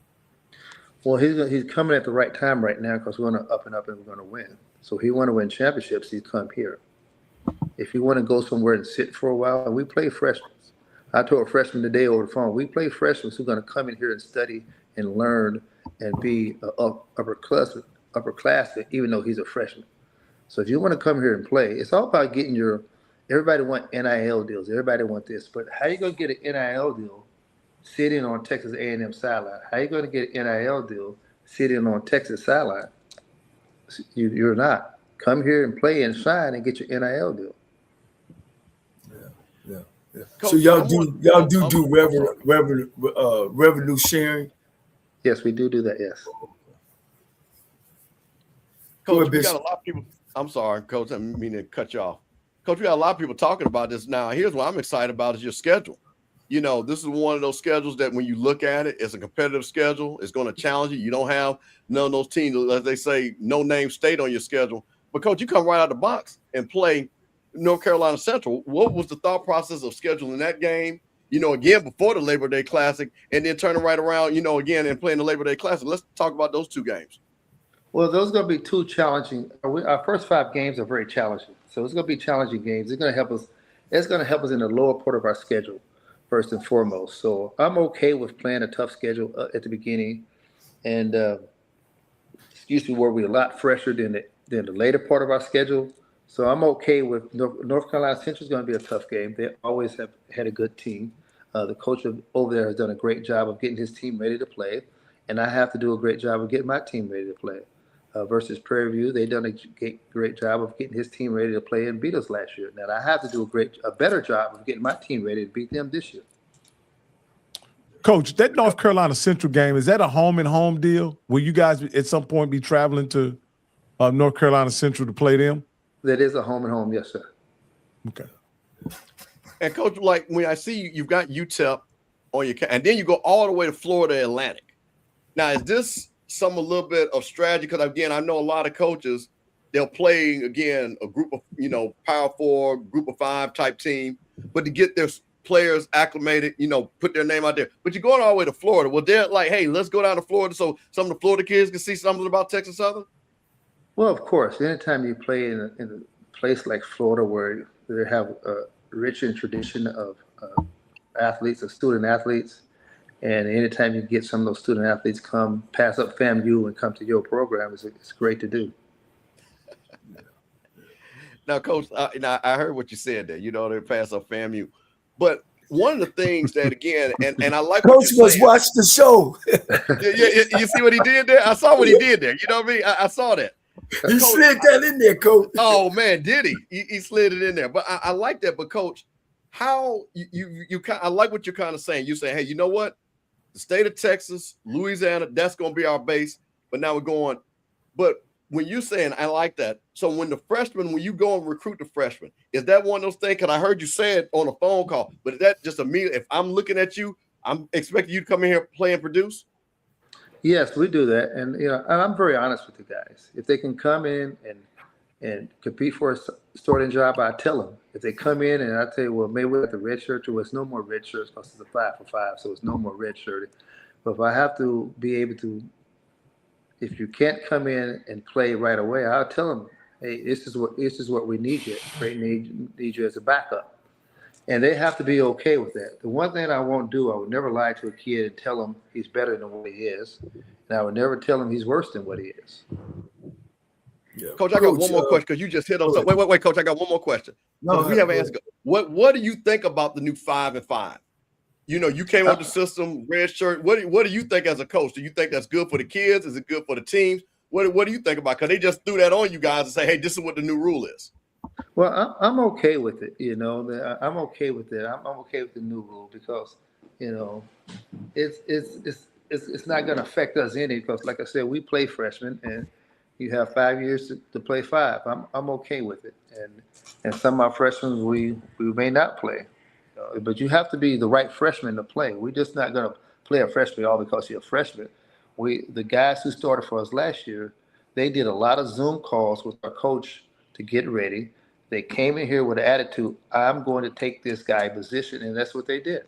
Well, he's coming at the right time right now because we're going to up and we're going to win. So if he want to win championships, he's come here. If you want to go somewhere and sit for a while, and we play freshmen. I told a freshman today over the phone, we play freshmen who are going to come in here and study and learn and be upper class, even though he's a freshman. So if you want to come here and play, it's all about getting everybody want NIL deals. Everybody want this. But how you going to get an NIL deal sitting on Texas A&M sideline? How you going to get an NIL deal sitting on Texas sideline? You're not. Come here and play and shine and get your NIL deal. Yeah. Coach, so y'all do revenue sharing? Yes, we do that. Yes. Coach, we got a lot of people. I'm sorry, Coach. I didn't mean to cut you off. Coach, we got a lot of people talking about this now. Here's what I'm excited about is your schedule. This is one of those schedules that when you look at it, it's a competitive schedule. It's going to challenge you. You don't have none of those teams, as they say, no name state on your schedule. But, Coach, you come right out of the box and play North Carolina Central. What was the thought process of scheduling that game, again, before the Labor Day Classic, and then turning right around, again, and playing the Labor Day Classic? Let's talk about those two games. Well, those are going to be two challenging. Our first 5 games are very challenging. So it's going to be challenging games. It's going to help us. It's going to help us in the lower part of our schedule, first and foremost. So I'm okay with playing a tough schedule at the beginning, and where we're a lot fresher than the later part of our schedule. So I'm okay with North Carolina Central is going to be a tough game. They always have had a good team. The coach over there has done a great job of getting his team ready to play, and I have to do a great job of getting my team ready to play. Versus Prairie View, they've done a great job of getting his team ready to play and beat us last year. Now I have to do a better job of getting my team ready to beat them this year. Coach, that North Carolina Central game, is that a home and home deal? Will you guys at some point be traveling to North Carolina Central to play them? That is a home and home, yes, sir. Okay. And Coach, like when I see you've got UTEP on your, and then you go all the way to Florida Atlantic. Now, is this a little bit of strategy? Because again, I know a lot of coaches, they'll play again a group of Power 4, group of 5 type team, but to get their players acclimated, put their name out there. But you're going all the way to Florida. Well, they're like, hey, let's go down to Florida so some of the Florida kids can see something about Texas Southern. Well, of course, anytime you play in a place like Florida where they have a rich tradition of athletes, of student athletes, and anytime you get some of those student athletes come pass up FAMU and come to your program, it's great to do. Now, Coach, I heard what you said there. They pass up FAMU. But one of the things that, again, and I like Coach must watch the show. You see what he did there? I saw what he did there. You know what I mean? I saw that. He slid that in there, Coach. Oh, man, did he? He slid it in there. But I like that. But, Coach, how I like what you're kind of saying. You're saying, hey, you know what? The state of Texas, Louisiana, that's going to be our base. But now we're going. But when you're saying, I like that. So when you go and recruit the freshmen, is that one of those things? Because I heard you say it on a phone call. But is that just immediate? If I'm looking at you, I'm expecting you to come in here, play, and produce. Yes, we do that, and and I'm very honest with the guys. If they can come in and compete for a starting job, I tell them. If they come in and I tell you, well, maybe we have the red shirt, or it's no more red shirts because it's a 5-for-5, so it's no more red shirt. But if I have to be able to, if you can't come in and play right away, I'll tell them, hey, this is what we need you. We need you as a backup. And they have to be okay with that. The one thing I won't do, I would never lie to a kid and tell him he's better than what he is. And I would never tell him he's worse than what he is. Yeah. Coach, I got one more question because you just hit on something. Wait, Coach, I got one more question. No, we haven't answered. What do you think about the new 5-and-5? You came up with the system, red shirt. What do you think as a coach? Do you think that's good for the kids? Is it good for the teams? What do you think about? Because they just threw that on you guys and say, hey, this is what the new rule is. Well, I'm okay with it. I'm okay with it. I'm okay with the new rule because, it's not going to affect us any. Because, like I said, we play freshmen, and you have 5 years to play 5. I'm okay with it, and some of our freshmen we may not play, but you have to be the right freshman to play. We're just not going to play a freshman all because you're a freshman. The guys who started for us last year, they did a lot of Zoom calls with our coach to get ready. They came in here with an attitude, I'm going to take this guy position, and that's what they did.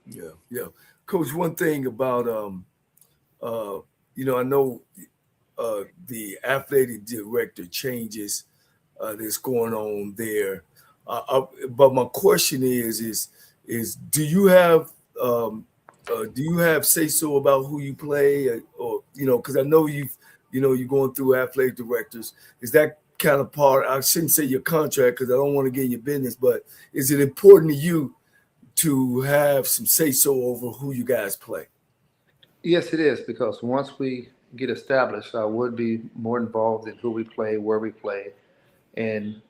Yeah. Coach, one thing about, I know the athletic director changes that's going on there. But my question is do you have say so about who you play, or because I know you're going through athletic directors. Is that kind of part? I shouldn't say your contract because I don't want to get in your business, but is it important to you to have some say so over who you guys play? Yes, it is, because once we get established, I would be more involved in who we play, where we play, and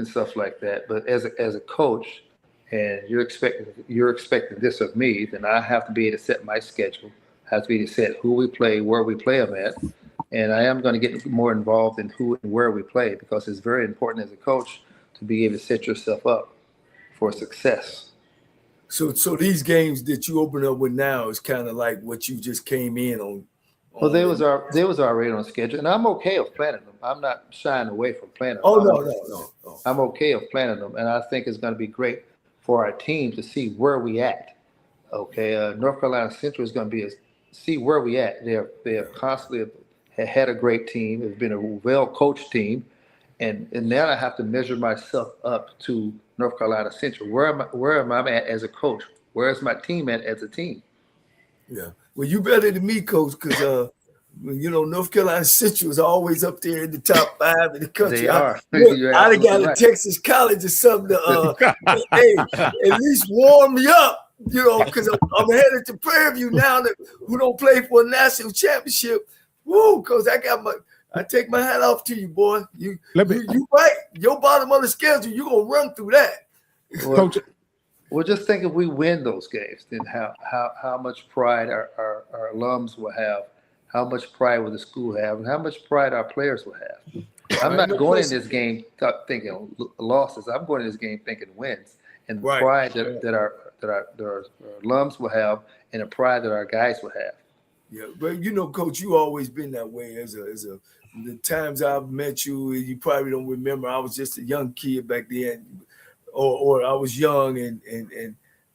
stuff like that. But as a coach, and you're expecting this of me, then I have to be able to set my schedule. I have to be able to set who we play, where we play them at. And I am going to get more involved in who and where we play, because it's very important as a coach to be able to set yourself up for success. So these games that you open up with now is kind of like what you just came in on. Well, they was already on schedule, and I'm okay with planning them. I'm not shying away from planning them. Oh, no. I'm okay with planning them, and I think it's going to be great for our team to see where we at. Okay, North Carolina Central is going to see where we at. They have constantly had a great team. It's been a well-coached team, and now I have to measure myself up to North Carolina Central. Where am I at as a coach? Where is my team at as a team? Yeah. Well, you better than me, Coach, because North Carolina Central is always up there in the top 5 in the country. They are. I'd have got a Texas College or something to hey, at least warm me up, because I'm headed to Prairie View now, who don't play for a national championship. Woo, Coach, I take my hat off to you, boy. You right. Your bottom of the schedule, you're gonna run through that. Coach, well, just think if we win those games, then how much pride our alums will have, how much pride will the school have, and how much pride our players will have. I'm not going in this game thinking losses. I'm going in this game thinking wins, and the pride that our alums will have, and the pride that our guys will have. Yeah, but Coach, you always been that way. As a the times I've met you, you probably don't remember. I was just a young kid back then, or I was young,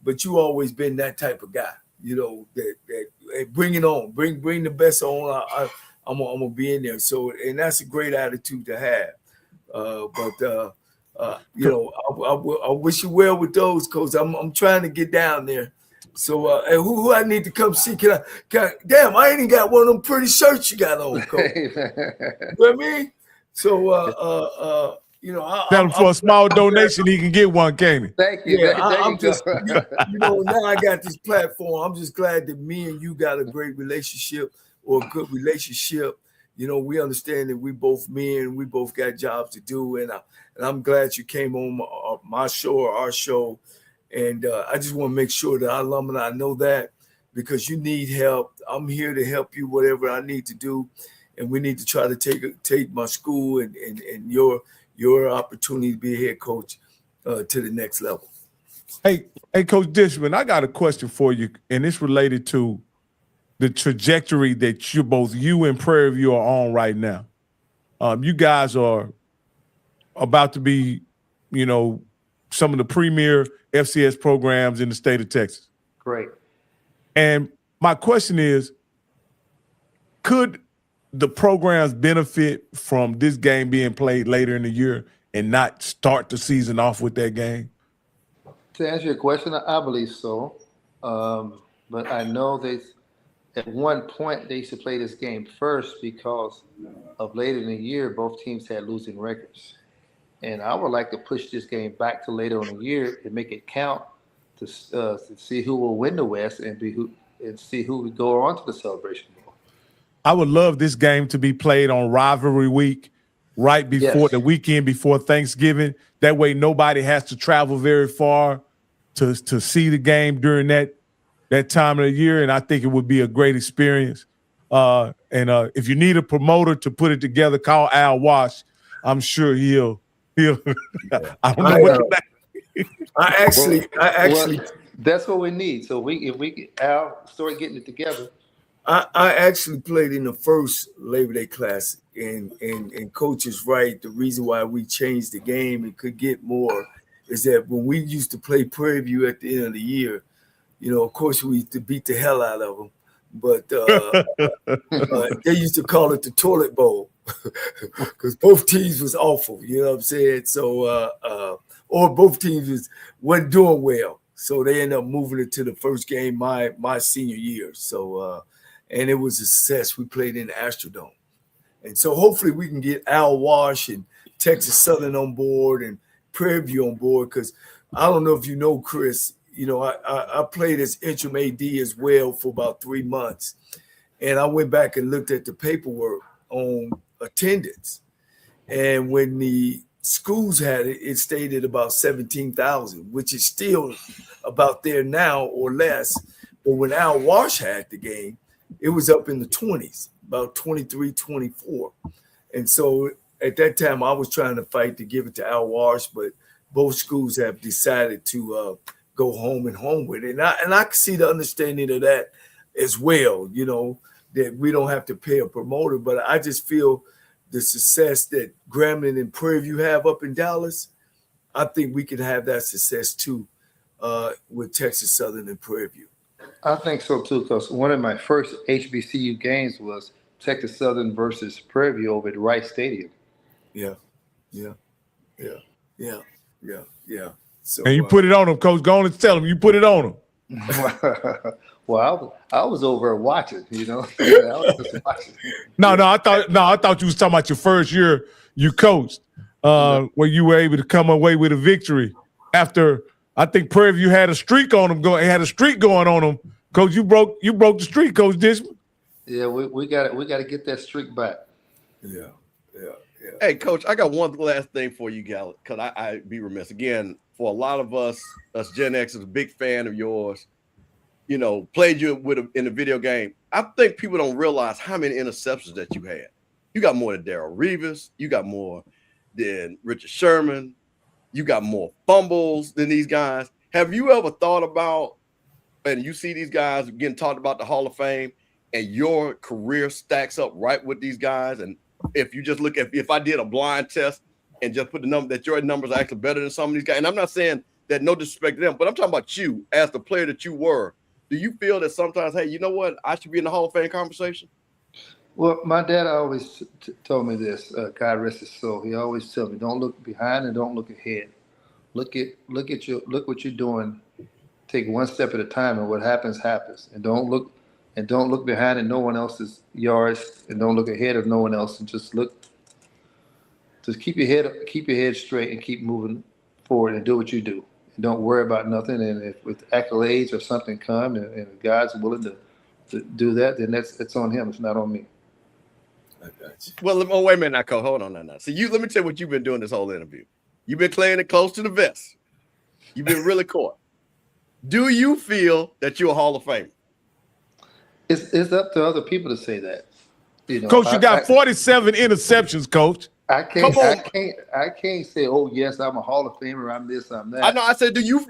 but you always been that type of guy. That bring it on, bring the best on. I'm gonna be in there. So, and that's a great attitude to have. I wish you well with those, Coach. I'm trying to get down there. So, who I need to come see? Damn, I ain't even got one of them pretty shirts you got on, Coach. You know what I mean? So, tell him for a small donation, he can get one, can't he? Thank you. Yeah, I'm just, now I got this platform. I'm just glad that me and you got a great relationship, or a good relationship. We understand that we both men, we both got jobs to do, and I'm glad you came on my show or our show. And I just want to make sure that our alumni know that, because you need help. I'm here to help you, whatever I need to do. And we need to try to take my school and your opportunity to be a head coach to the next level. Hey, Coach Dishman, I got a question for you, and it's related to the trajectory that you and Prairie View are on right now. You guys are about to be, some of the premier FCS programs in the state of Texas. Great. And my question is, could the programs benefit from this game being played later in the year and not start the season off with that game? To answer your question, I believe so. But I know at one point they used to play this game first because of later in the year, both teams had losing records. And I would like to push this game back to later in the year and make it count to see who will win the West and see who would go on to the Celebration Bowl. I would love this game to be played on rivalry week, right before the weekend before Thanksgiving. That way nobody has to travel very far to see the game during that time of the year, and I think it would be a great experience. And if you need a promoter to put it together, call Al Wash. I'm sure he'll I don't know what I actually that's what we need. So if we get Al start getting it together. I actually played in the first Labor Day Classic, and Coach is right. The reason why we changed the game and could get more is that when we used to play Prairie View at the end of the year, of course we used to beat the hell out of them, but they used to call it the toilet bowl because both teams was awful. You know what I'm saying? So or both teams wasn't doing well, so they ended up moving it to the first game my senior year. So and it was a success. We played in the Astrodome, and so hopefully we can get Al Wash and Texas Southern on board and Prairie View on board, because I don't know if you know, Chris. I played as interim AD as well for about 3 months, and I went back and looked at the paperwork on attendance, and when the schools had it, it stayed at about 17,000, which is still about there now or less. But when Al Wash had the game, it was up in the 20s, about 23, 24. And so at that time, I was trying to fight to give it to Al Wash, but both schools have decided to go home with it. And I can see the understanding of that as well, that we don't have to pay a promoter. But I just feel the success that Grambling and Prairie View have up in Dallas, I think we can have that success too with Texas Southern and Prairie View. I think so too, because one of my first HBCU games was Texas Southern versus Prairie View over at Rice Stadium. Yeah. So, and you put it on them, Coach. Go on and tell them you put it on them. Well, I was over watching, I was just watching. No, I thought you was talking about your first year you coached, where you were able to come away with a victory after I think Prairie View had a streak on them. Had a streak going on them. Coach, you broke the streak, Coach Dishman. Yeah, we got to get that streak back. Yeah. Hey, Coach, I got one last thing for you, Gal, because I'd be remiss. Again, for a lot of us Gen Xers, a big fan of yours, played you in a video game. I think people don't realize how many interceptions that you had. You got more than Darrell Reeves. You got more than Richard Sherman. You got more fumbles than these guys. Have you ever thought about, and you see these guys getting talked about the Hall of Fame, and your career stacks up right with these guys? And if you just look at, if I did a blind test and just put the number that your numbers are actually better than some of these guys, and I'm not saying that no disrespect to them, but I'm talking about you as the player that you were. Do you feel that sometimes, hey, you know what, I should be in the Hall of Fame conversation? Well, my dad always told me this. God rest his soul. He always told me, don't look behind and don't look ahead. Look what you're doing. Take one step at a time, and what happens happens. And don't look behind in no one else's yards, and don't look ahead of no one else. And just keep your head straight and keep moving forward and do what you do. And don't worry about nothing. And if with accolades or something come, and God's willing to do that, then it's on him. It's not on me. I got you. Well, wait a minute, now, Cole. Hold on now. So let me tell you what you've been doing this whole interview. You've been playing it close to the vest. You've been really caught. Do you feel that you're a Hall of Famer? It's up to other people to say that. Coach, you got 47 interceptions, Coach. I Come can't, on. I can't say, oh yes, I'm a Hall of Famer. I'm this, I'm that. I know. I said, do you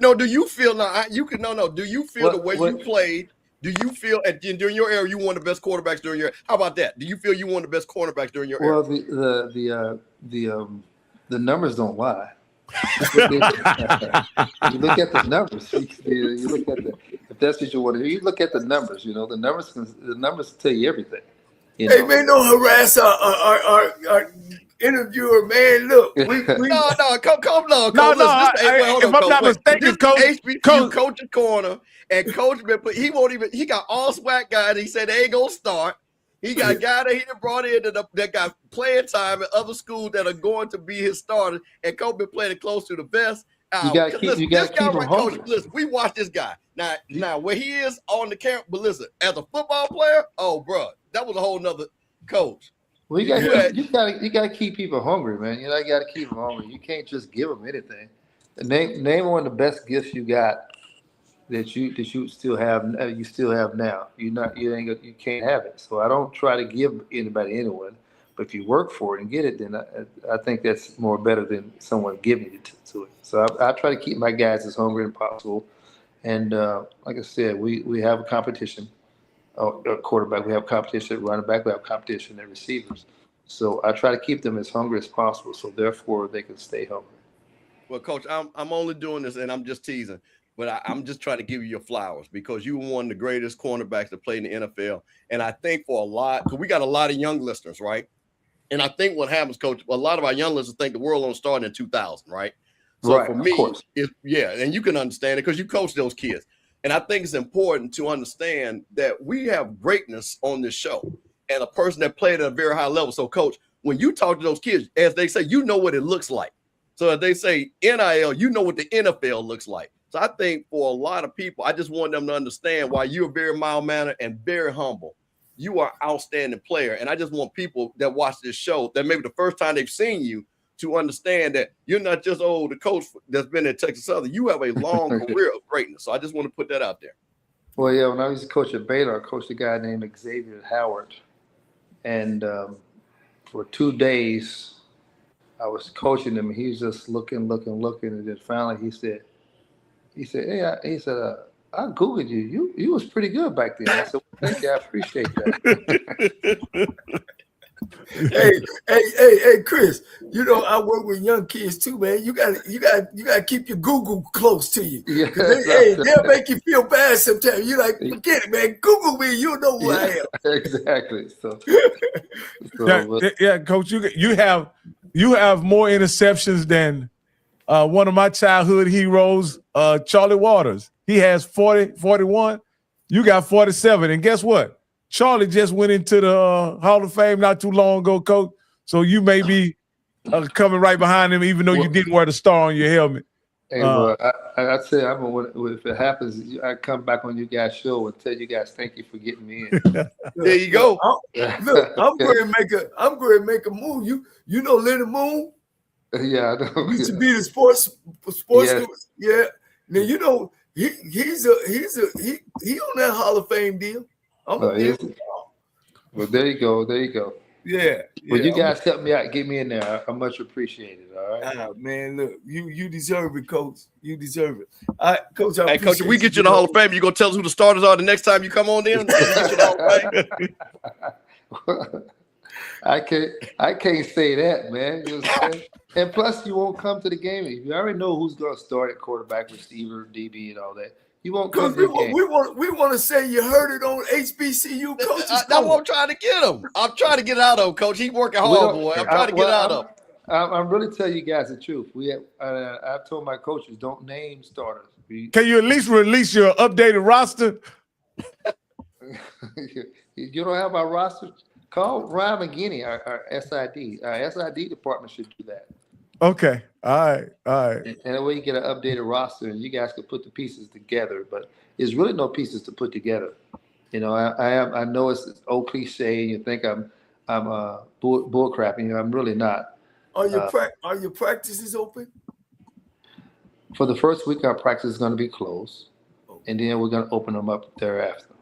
feel now? You can no. Do you feel the way you played? Do you feel during your era you won the best quarterbacks during your? How about that? Do you feel you won the best cornerbacks during your era? Well, the numbers don't lie. You look at the numbers. You look at if that's what you want to do. You look at the numbers. You know, the numbers tell you everything. You Hey know? man, don't harass our interviewer, man. Look, we No, come on, No, Coach. Listen, if I'm not mistaken, Coach, HBCU Coaches Corner, and Coach been put. He won't even. He got all SWAC guys. He said they ain't gonna start. He got a guy that he done brought in that got playing time at other schools that are going to be his starters. And Coach been playing close to the best. You gotta keep him hungry. Listen, we watch this guy now. Where he is on the camp, but listen, as a football player, oh, bro, that was a whole nother coach. Well, you gotta keep people hungry, man. You know, you gotta keep them hungry. You can't just give them anything. Name one of the best gifts you got that you still have. You still have now. You can't have it. So I don't try to give anybody anyone. But if you work for it and get it, then I think that's more better than someone giving it to it. So I try to keep my guys as hungry as possible. And like I said, we have a competition. Quarterback, we have competition at running back, we have competition at receivers. So I try to keep them as hungry as possible, so therefore they can stay hungry. Well, Coach, I'm only doing this, and I'm just teasing, but I'm just trying to give you your flowers because you were one of the greatest cornerbacks to play in the NFL. And I think for a lot, because we got a lot of young listeners, right? And I think what happens, Coach, a lot of our young listeners think the world don't start in 2000, right? So right, for me, and you can understand it because you coach those kids. And I think it's important to understand that we have greatness on this show and a person that played at a very high level. So, Coach, when you talk to those kids, as they say, you know what it looks like. So if they say NIL, you know what the NFL looks like. So I think for a lot of people, I just want them to understand why you're very mild-mannered and very humble. You are an outstanding player. And I just want people that watch this show that maybe the first time they've seen you to understand that you're not just the coach that's been at Texas Southern. You have a long career of greatness. So I just want to put that out there. Well, yeah, when I was a coach at Baylor, I coached a guy named Xavier Howard. And for 2 days, I was coaching him. He was just looking. And then finally he said, I Googled you. You was pretty good back then. I said, well, thank you. I appreciate that. Hey, Chris. You know I work with young kids too, man. You got to keep your Google close to you. Yeah, they'll make you feel bad sometimes. You're like, forget it, man. Google me. You'll know who I am. Exactly. So Coach, you have more interceptions than one of my childhood heroes, Charlie Waters. He has 41. You got 47. And guess what? Charlie just went into the Hall of Fame not too long ago, Coach. So you may be coming right behind him, even though you didn't wear the star on your helmet. Hey, I'd say if it happens, I come back on you guys' show and tell you guys thank you for getting me in. There you go. Look, I'm going to make a move. You know Leonard Moon? Yeah, I know. Used to be the sports. Yeah. Now you know he on that Hall of Fame deal. Well, there you go. Yeah. Well, you guys help me out, get me in there. I much appreciate it. All right. Man, look, you deserve it, Coach. You deserve it. All right, Coach. Hey, Coach, if we get you in the Hall of Fame, you gonna tell us who the starters are the next time you come on in? I can't say that, man. You know what I'm saying? And plus, you won't come to the game. You already know who's gonna start at quarterback, receiver, DB, and all that. You won't come to the game. We want to say you heard it on HBCU Coaches Corner. That's what I'm trying to get him. I'm trying to get out of him, Coach. He's working hard, boy. I'm trying to get out of him. I'm really telling you guys the truth. I've told my coaches, don't name starters. Can you at least release your updated roster? You don't have our roster? Call Ryan McGinney, our SID. Our SID department should do that. Okay. All right. And that way you get an updated roster and you guys can put the pieces together. But there's really no pieces to put together. You know, I know it's old cliche and you think I'm bull crapping. I'm really not. Are your practices open? For the first week, our practice is going to be closed. And then we're going to open them up thereafter.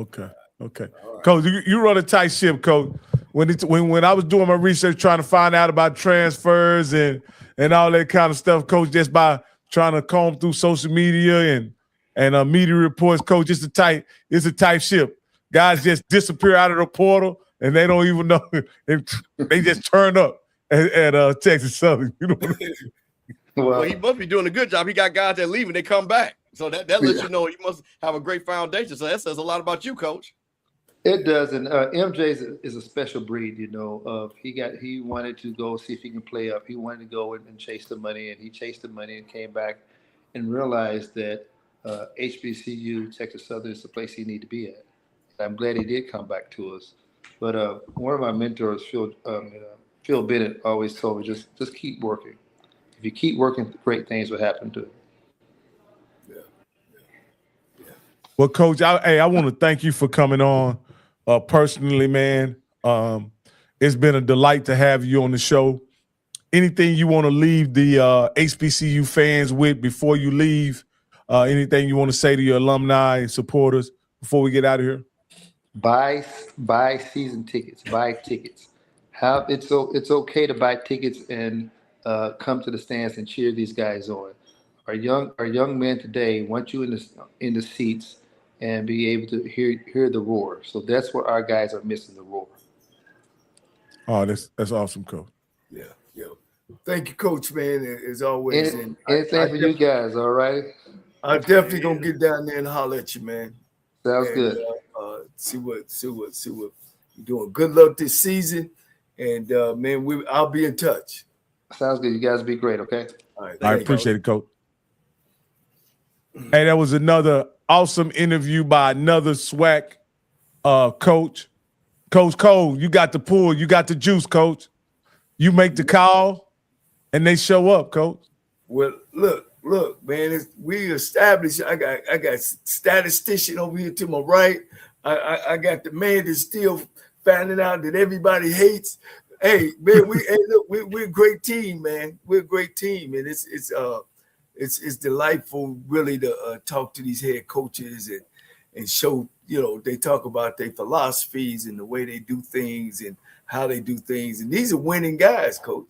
Okay. Okay. Coach, you run a tight ship, Coach. When I was doing my research trying to find out about transfers and all that kind of stuff, Coach, just by trying to comb through social media and media reports, Coach, it's a tight ship. Guys just disappear out of the portal and they don't even know. They just turn up at Texas Southern. You know what I mean? Well, he must be doing a good job. He got guys that leave and they come back. So that lets you know you must have a great foundation. So that says a lot about you, Coach. It does, and MJ is a special breed. You know, he wanted to go see if he can play up. He wanted to go and chase the money, and he chased the money and came back and realized that HBCU Texas Southern is the place he needed to be at. And I'm glad he did come back to us. But one of my mentors, Phil Bennett, always told me just keep working. If you keep working, great things will happen to you. Well, Coach, I want to thank you for coming on personally, man. It's been a delight to have you on the show. Anything you want to leave the HBCU fans with before you leave? Anything you want to say to your alumni and supporters before we get out of here? Buy season tickets. Buy tickets. It's okay to buy tickets and come to the stands and cheer these guys on. Our young men today want you in the seats and be able to hear the roar. So that's what our guys are missing, the roar. Oh, that's awesome, Coach. Yeah. Thank you, Coach, man, as always. Anything for you guys, all right? I'm definitely gonna get down there and holler at you, man. Sounds good. See what you're doing. Good luck this season, and man, I'll be in touch. Sounds good. You guys be great, okay? All right, I appreciate it, Coach. Hey, that was another awesome interview by another SWAC coach. Coach Cole, you got the pull, you got the juice, Coach. You make the call, and they show up, Coach. Well, look, man, we established. I got statistician over here to my right. I got the man that's still finding out that everybody hates. Hey, man, we're a great team, man. We're a great team, and it's delightful, really, to talk to these head coaches and show, they talk about their philosophies and the way they do things and how they do things. And these are winning guys, Coach.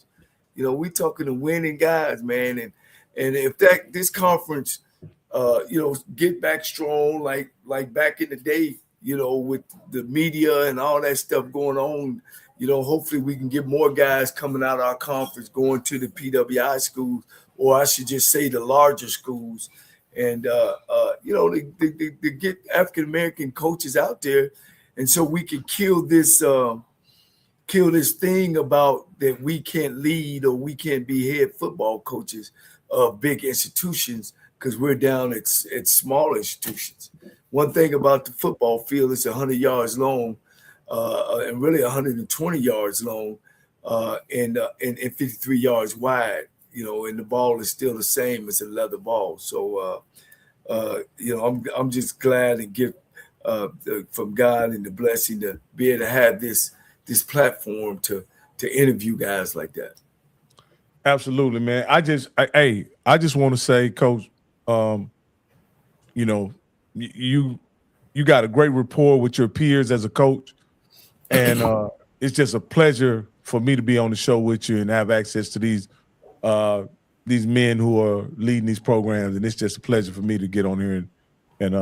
We talking to winning guys, man. And if this conference, get back strong like back in the day, with the media and all that stuff going on, hopefully we can get more guys coming out of our conference going to the PWI schools, or I should just say the larger schools, and to get African-American coaches out there. And so we can kill this thing about that we can't lead or we can't be head football coaches of big institutions because we're down at smaller institutions. One thing about the football field, it's 100 yards long and really 120 yards long and 53 yards wide, and the ball is still the same as a leather ball. So, I'm just glad and give from God and the blessing to be able to have this platform to interview guys like that. Absolutely, man. I just want to say, Coach, you got a great rapport with your peers as a coach, and it's just a pleasure for me to be on the show with you and have access to these men who are leading these programs, and it's just a pleasure for me to get on here and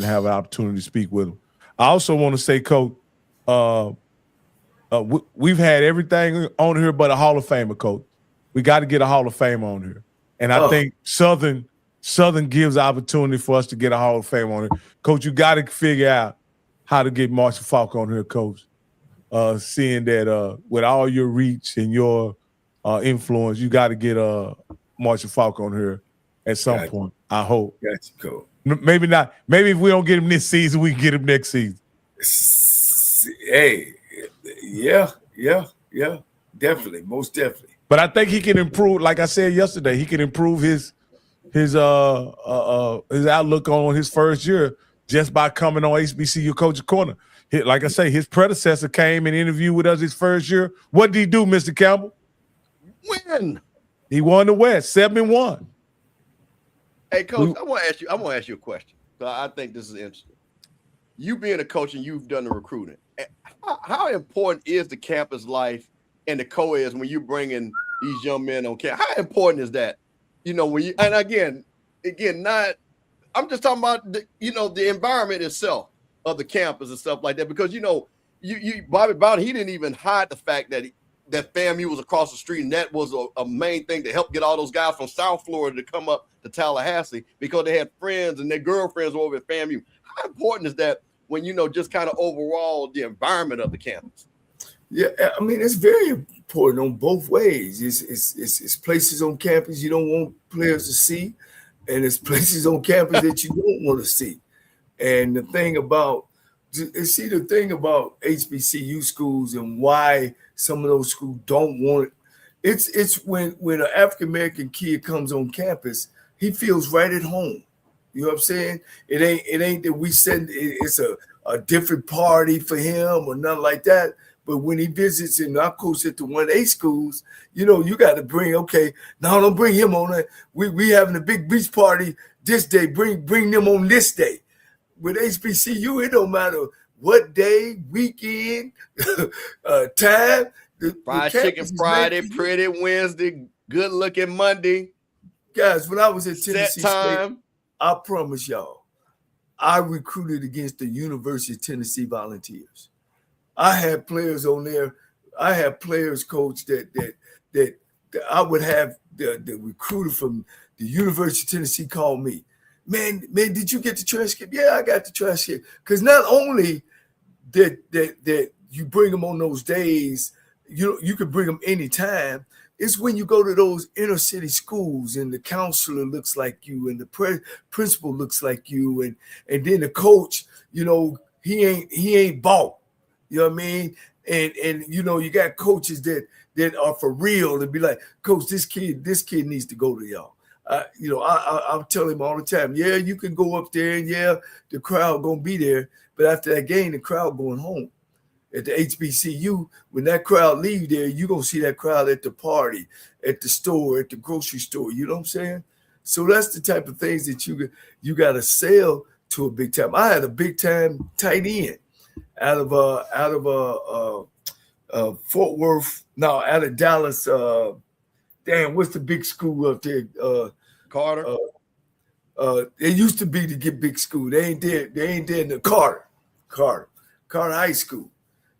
have an opportunity to speak with them. I also want to say, Coach, we've had everything on here but a Hall of Famer, Coach. We got to get a Hall of Fame on here. And I think Southern gives opportunity for us to get a Hall of Fame on here. Coach, you got to figure out how to get Marshall Faulk on here, Coach. Seeing that with all your reach and your influence, you got to get Marshall Faulk on here at some point, I hope. Got you, Coach. Maybe not. Maybe if we don't get him this season, we can get him next season. Hey, yeah, definitely, most definitely. But I think he can improve. Like I said yesterday, he can improve his outlook on his first year just by coming on HBCU Coaches Corner. Like I say, his predecessor came and interviewed with us his first year. What did he do, Mr. Campbell? Win. He won the West, 7-1. Hey, Coach, I want to ask you a question. So I think this is interesting. you being a coach and you've done the recruiting, how important is the campus life and the co-eds when you bring in these young men on campus? How important is that? You know, when you, and again, not, I'm just talking about the environment itself of the campus and stuff like that, because Bobby Bowden, he didn't even hide the fact that FAMU was across the street, and that was a main thing to help get all those guys from South Florida to come up to Tallahassee because they had friends and their girlfriends over at FAMU. How important is that when just kind of overall the environment of the campus? Yeah, I mean, it's very important on both ways. It's places on campus you don't want players to see, and it's places on campus that you don't want to see. And the thing about HBCU schools and why some of those schools don't want it, it's when an African American kid comes on campus, he feels right at home. You know what I'm saying? It ain't that we send it's a different party for him or nothing like that. But when he visits, and I coach at the 1A schools, you got to bring, okay, now don't bring him on that. We having a big beach party this day. Bring them on this day. With HBCU, it don't matter what day, weekend, time. Fried chicken Friday, pretty Wednesday, good looking Monday. Guys, when I was at Tennessee State, I promise y'all, I recruited against the University of Tennessee Volunteers. I had players on there. I had players, coach, that I would have the recruiter from the University of Tennessee call me. Man, did you get the transcript? Yeah, I got the transcript. Because not only that you bring them on those days, you can bring them anytime. It's when you go to those inner city schools and the counselor looks like you and the principal looks like you, and then the coach, he ain't bought. You know what I mean? And you got coaches that are for real and be like, Coach, this kid needs to go to y'all. I'll tell him all the time, yeah, you can go up there and yeah, the crowd gonna be there, but after that game, the crowd going home. At the HBCU, when that crowd leave there, you're gonna see that crowd at the party, at the store, at the grocery store. You know what I'm saying? So that's the type of things that you got to sell to a big time. I had a big time tight end out of Fort Worth, out of Dallas. What's the big school up there? Carter. It used to be to get big school. They ain't there in the Carter High School.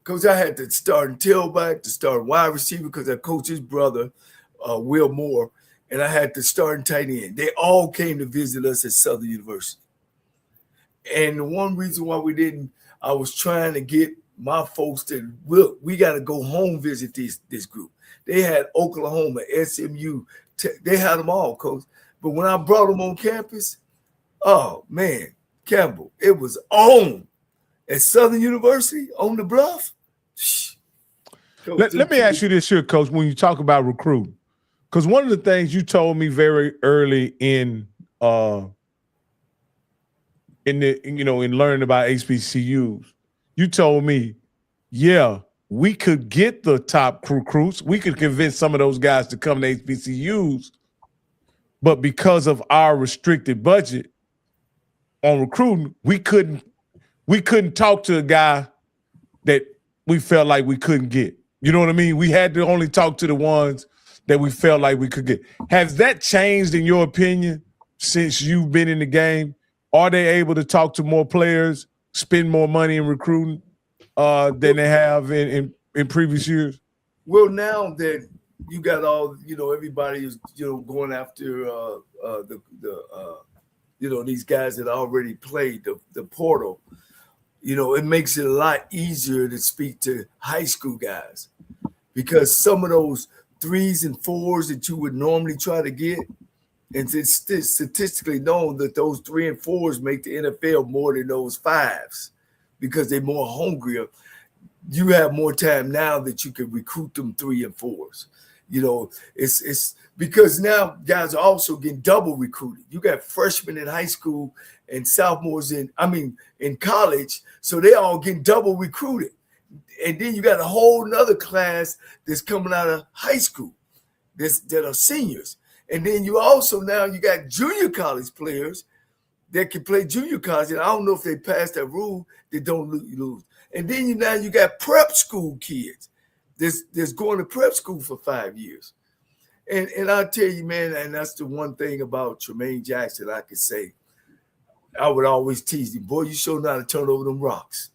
Because I had to start in tailback, to start wide receiver, because I coached his brother, Will Moore, and I had to start in tight end. They all came to visit us at Southern University. And the one reason why we didn't, I was trying to get my folks to, look, we got to go home visit this group. They had Oklahoma, SMU, they had them all, coach. But when I brought them on campus, oh, man, Campbell, it was on. At Southern University on the bluff. Let me ask you this here, Coach, when you talk about recruiting, because one of the things you told me very early in learning about HBCUs, you told me, yeah, we could get the top recruits. We could convince some of those guys to come to HBCUs, but because of our restricted budget on recruiting, we couldn't talk to a guy that we felt like we couldn't get. You know what I mean? We had to only talk to the ones that we felt like we could get. Has that changed in your opinion since you've been in the game? Are they able to talk to more players, spend more money in recruiting than they have in previous years? Well, now that you got all, everybody is, going after these guys that already played the portal. It makes it a lot easier to speak to high school guys, because some of those 3s and 4s that you would normally try to get, and it's statistically known that those 3 and 4s make the NFL more than those 5s because they're more hungrier. You have more time now that you can recruit them 3 and 4s. It's because now guys are also getting double recruited. You got freshmen in high school and sophomores in college, so they all getting double recruited. And then you got a whole nother class that's coming out of high school that are seniors. And then you got junior college players that can play junior college, and I don't know if they passed that rule, they don't lose. And then now you got prep school kids that's going to prep school for 5 years. And I'll tell you, man, and that's the one thing about Tremaine Jackson I could say. I would always tease him, boy, you sure know how to turn over them rocks.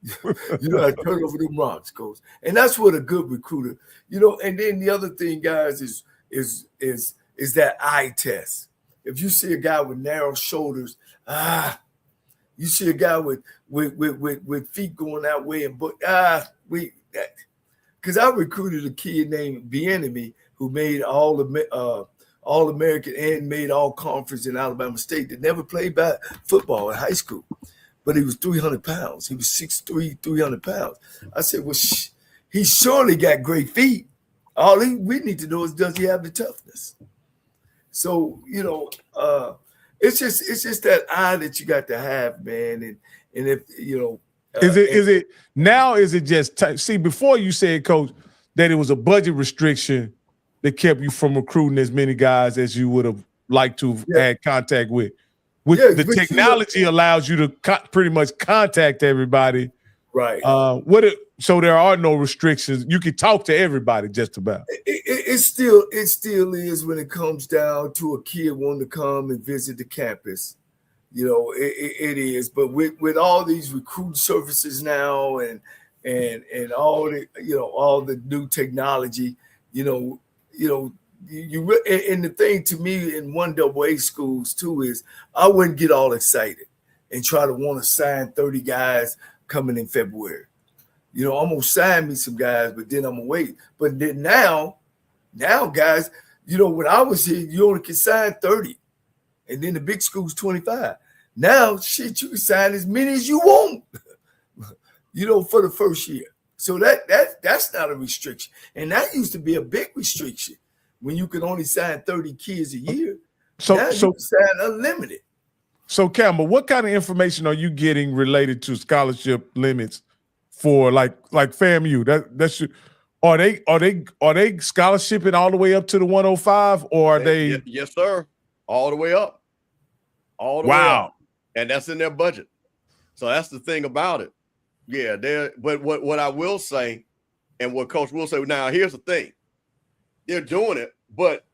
You know how to turn over them rocks, Coach. And that's what a good recruiter, and then the other thing, guys, is that eye test. If you see a guy with narrow shoulders, you see a guy with feet going that way, and because I recruited a kid named Bienemy who made All-American and made all-conference in Alabama State that never played football in high school. But he was 300 pounds. He was 6'3", 300 pounds. I said, well, he surely got great feet. All we need to know is, does he have the toughness? So, it's just that eye that you got to have, man. And if, is it now, is it just see, before you said, Coach, that it was a budget restriction that kept you from recruiting as many guys as you would have liked to have had contact with. The technology allows you to pretty much contact everybody. Right. So there are no restrictions. You can talk to everybody just about. It still is when it comes down to a kid wanting to come and visit the campus. It is. But with all these recruit services now and all the new technology, and the thing to me in 1AA schools too is I wouldn't get all excited and try to want to sign 30 guys coming in February. I'm gonna sign me some guys, but then I'm gonna wait. But then now guys, when I was here, you only could sign 30, and then the big school's 25. Now, shit, you can sign as many as you want, for the first year. So that's not a restriction, and that used to be a big restriction when you could only sign 30 kids a year. So you can sign unlimited. So, Campbell, what kind of information are you getting related to scholarship limits for like FAMU? Are they scholarshiping all the way up to the 105, or are they? Yes, sir. All the way up. All the way up. And that's in their budget. So that's the thing about it. Yeah, but what I will say, and what Coach will say, now here's the thing. They're doing it, but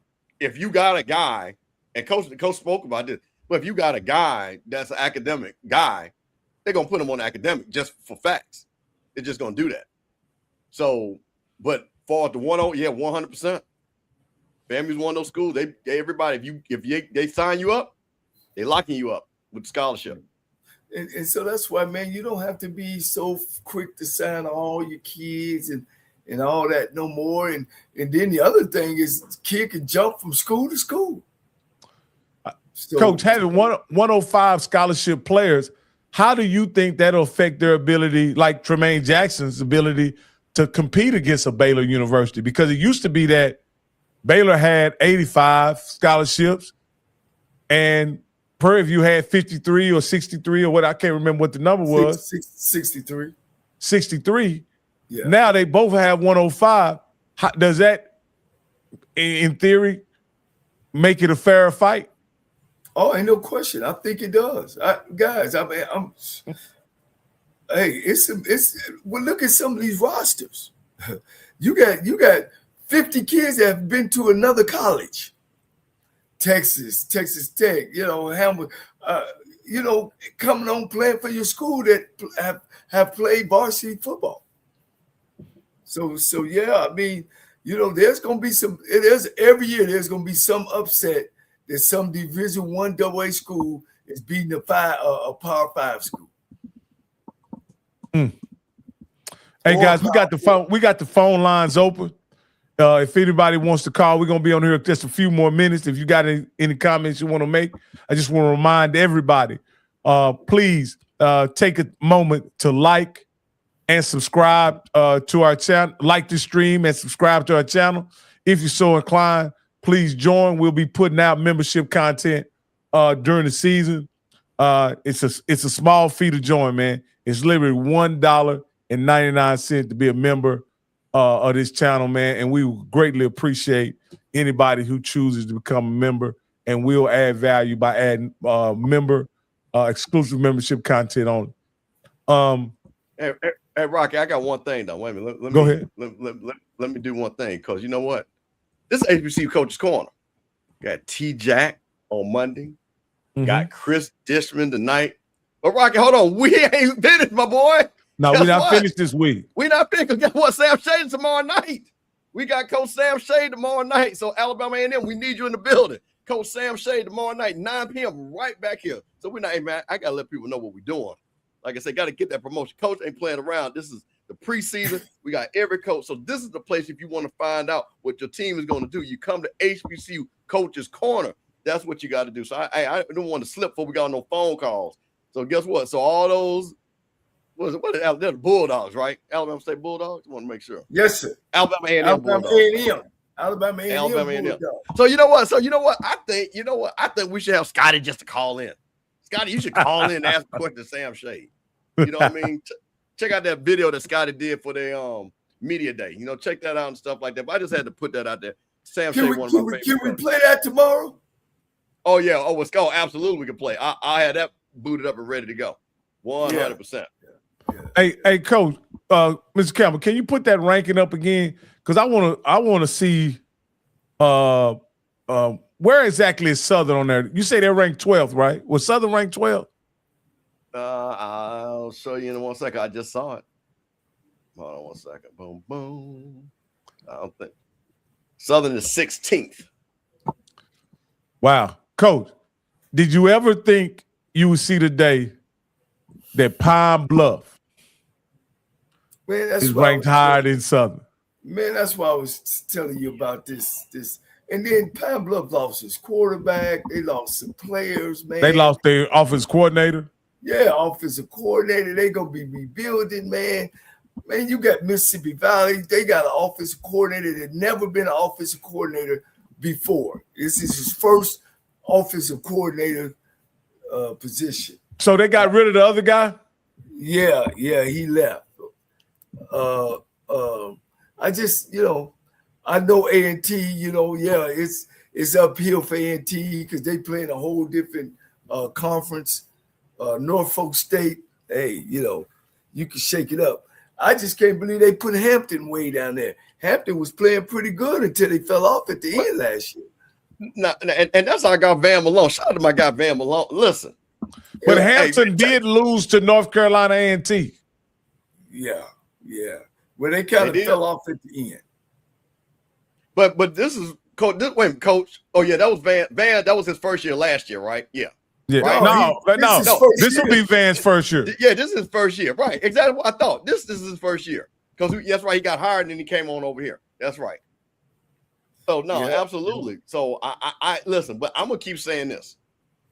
if you got a guy, and Coach spoke about this, but if you got a guy that's an academic guy, they're gonna put him on academic just for facts. They're just gonna do that. So, but for the 100%. FAMU's one of those schools. Everybody, if they sign you up, they locking you up with scholarship. And so that's why, man, you don't have to be so quick to sign all your kids and all that no more. And then the other thing is, the kid can jump from school to school. So, Coach, having 105 scholarship players, how do you think that'll affect their ability, like Tremaine Jackson's ability to compete against a Baylor University? Because it used to be that Baylor had 85 scholarships, and Prairie View had 53 or 63 or what, I can't remember what the number was. 63. 63. Yeah. Now they both have 105. Does that, in theory, make it a fairer fight? Oh, ain't no question. I think it does. Guys, well, look at some of these rosters. You got 50 kids that have been to another college. Texas Tech, Hamilton, coming on playing for your school that have played varsity football. So yeah, I mean, there's going to be every year there's going to be some upset that some Division I AA school is beating a Power 5 school. Hey guys, we got the phone lines open. If anybody wants to call, we're gonna be on here just a few more minutes. If you got any comments you want to make, I just want to remind everybody, please take a moment to like and subscribe to our channel, like the stream and subscribe to our channel. If you're so inclined, please join. We'll be putting out membership content during the season. It's a small fee to join, man. It's literally $1.99 to be a member of this channel, man. And we greatly appreciate anybody who chooses to become a member. And we'll add value by adding member exclusive membership content on. Hey, Rocky, I got one thing though. Wait a minute. Go ahead. Let me do one thing, because you know what? This is HBCU Coaches Corner. Got T-Jack on Monday. Got Cris Dishman tonight. But Rocky, hold on. We ain't finished, my boy. No, we're not finished this week. We're not finished. Guess what? Sam Shade tomorrow night. We got Coach Sam Shade tomorrow night. So Alabama A&M, we need you in the building. Coach Sam Shade tomorrow night, 9 p.m. right back here. So we're not, hey, man, I got to let people know what we're doing. Like I said, got to get that promotion. Coach ain't playing around. This is the preseason. We got every coach. So this is the place if you want to find out what your team is going to do. You come to HBCU Coaches Corner. That's what you got to do. So I don't want to slip before we got no phone calls. So guess what? So all those, they're the Bulldogs, right? Alabama State Bulldogs? I want to make sure. Yes, sir. Alabama A&M Alabama A&M. Alabama A&M. So you know what? I think we should have Scotty just to call in. Scotty, you should call in and ask a question to Sam Shade. You know what I mean? Check out that video that Scotty did for their media day. You know, check that out and stuff like that. But I just had to put that out there. Sam Shade, one of my favorites. Can we play that tomorrow? Oh yeah. Oh, let's go. Absolutely, we can play. I had that booted up and ready to go. 100%. Yeah. Hey, Coach, Mr. Campbell, can you put that ranking up again? Because I want to see where exactly is Southern on there. You say they're ranked 12th, right? Was Southern ranked 12th? I'll show you in 1 second. I just saw it. Hold on 1 second. Boom, boom. I don't think Southern is 16th. Wow. Coach, did you ever think you would see the day that Pine Bluff is ranked higher than Southern? Man, that's why I was telling you about this. And then Pine Bluff lost his quarterback. They lost some players, man. They lost their offensive coordinator. Yeah, offensive coordinator. They gonna be rebuilding, man. Man, you got Mississippi Valley. They got an offensive coordinator that never been an offensive coordinator before. This is his first offensive coordinator position. So they got rid of the other guy? Yeah, he left. I just, I know A&T, it's uphill for A&T because they play in a whole different conference. Norfolk State, hey, you can shake it up. I just can't believe they put Hampton way down there. Hampton was playing pretty good until they fell off at the end last year. No, and that's how I got Van Malone. Shout out to my guy Van Malone. Listen. But Hampton did lose to North Carolina A&T. Yeah. Well, they kind of fell off at the end. But this is Coach. Oh yeah, that was Van. That was his first year last year, right? Yeah. Yeah. Right? No. This will be Van's first year. Yeah, this is his first year. Right. Exactly what I thought. This is his first year. Because that's right, he got hired and then he came on over here. That's right. So no, absolutely. So I listen, but I'm gonna keep saying this.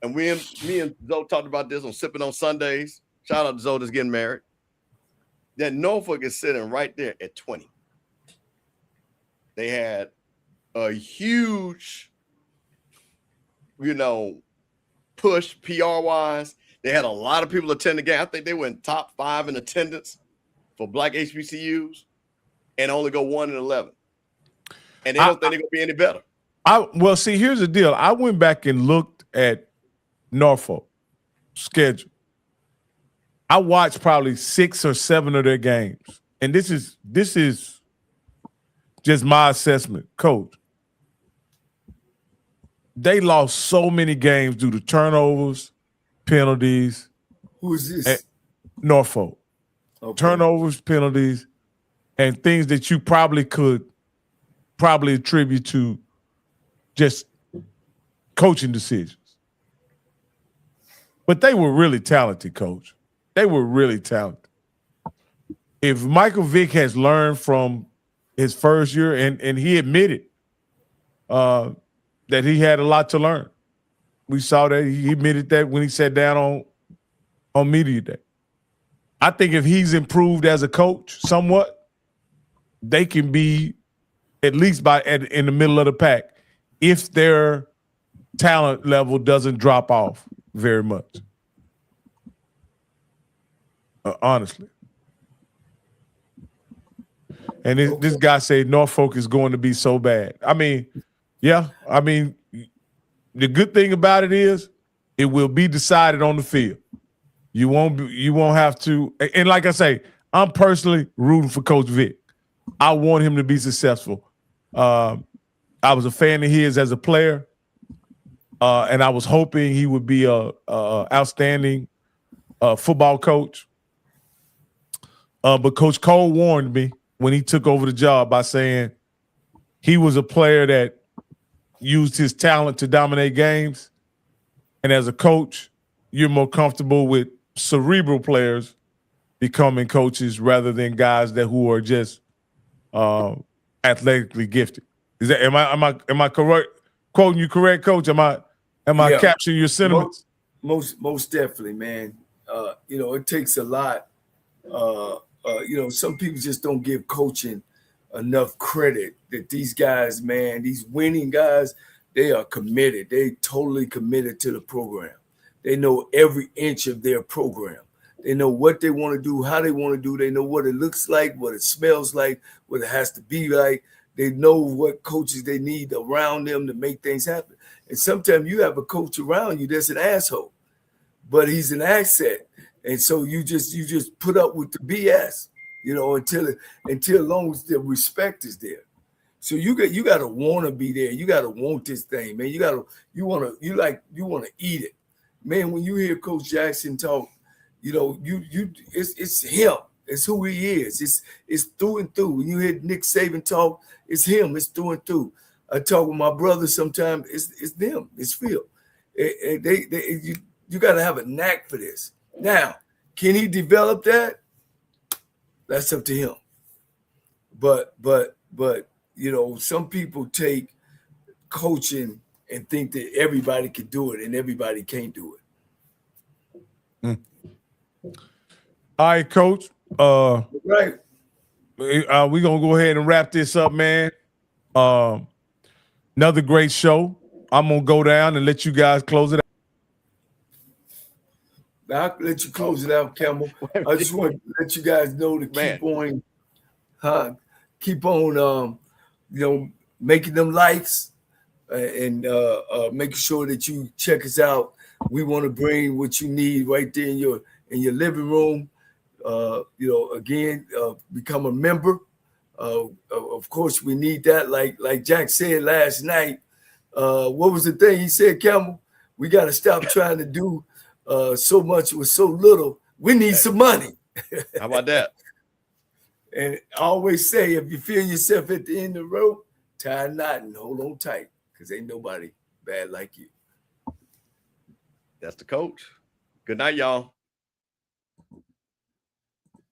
And me and Zoe talked about this on Sipping on Sundays. Shout out to Zoe that's getting married. That Norfolk is sitting right there at 20. They had a huge, push PR-wise. They had a lot of people attend the game. I think they were in top 5 in attendance for Black HBCUs and only go 1-11. And they don't think they're going to be any better. Well, see, here's the deal. I went back and looked at Norfolk schedule. I watched probably 6 or 7 of their games. And this is just my assessment, Coach. They lost so many games due to turnovers, penalties. Who is this? Norfolk. Okay. Turnovers, penalties, and things that you probably could attribute to just coaching decisions. But they were really talented, Coach. They were really talented. If Michael Vick has learned from his first year, and he admitted that he had a lot to learn. We saw that. He admitted that when he sat down on media day. I think if he's improved as a coach somewhat, they can be at least in the middle of the pack if their talent level doesn't drop off very much. Honestly. And this guy said Norfolk is going to be so bad. I mean, yeah. I mean, the good thing about it is It will be decided on the field. You won't have to. And like I say, I'm personally rooting for Coach Vic. I want him to be successful. I was a fan of his as a player, and I was hoping he would be a outstanding football coach. But Coach Cole warned me when he took over the job by saying he was a player that used his talent to dominate games. And as a coach, you're more comfortable with cerebral players becoming coaches rather than guys who are just athletically gifted. Is that am I correct? Quoting you correct, Coach? Am I capturing your sentiments? Most definitely, man. It takes a lot. Some people just don't give coaching enough credit that these guys, man, these winning guys, they are committed. They totally committed to the program. They know every inch of their program. They know what they want to do, how they want to do. They know what it looks like, what it smells like, what it has to be like. They know what coaches they need around them to make things happen. And sometimes you have a coach around you that's an asshole, but he's an asset. And so you just put up with the BS, until long as the respect is there. So you got to want to be there. You got to want this thing, man. You want to eat it, man. When you hear Coach Jackson talk, it's him. It's who he is. It's through and through. When you hear Nick Saban talk, it's him. It's through and through. I talk with my brother sometimes. It's them. It's Phil. You got to have a knack for this. Now, can he develop that? That's up to him. But some people take coaching and think that everybody can do it and everybody can't do it. All right, Coach. Right. We're gonna go ahead and wrap this up, man. Another great show. I'm gonna go down and let you guys close it out. I'll let you close it out, Campbell. I just want to let you guys know to keep on making them likes and making sure that you check us out. We want to bring what you need right there in your living room. Become a member. Of course, we need that. Like Jack said last night. What was the thing he said, Campbell? We got to stop trying to do so much with so little. We need some money. How about that? And I always say, if you feel yourself at the end of the rope, tie a knot and hold on tight, because ain't nobody bad like you. That's the coach. Good night, y'all.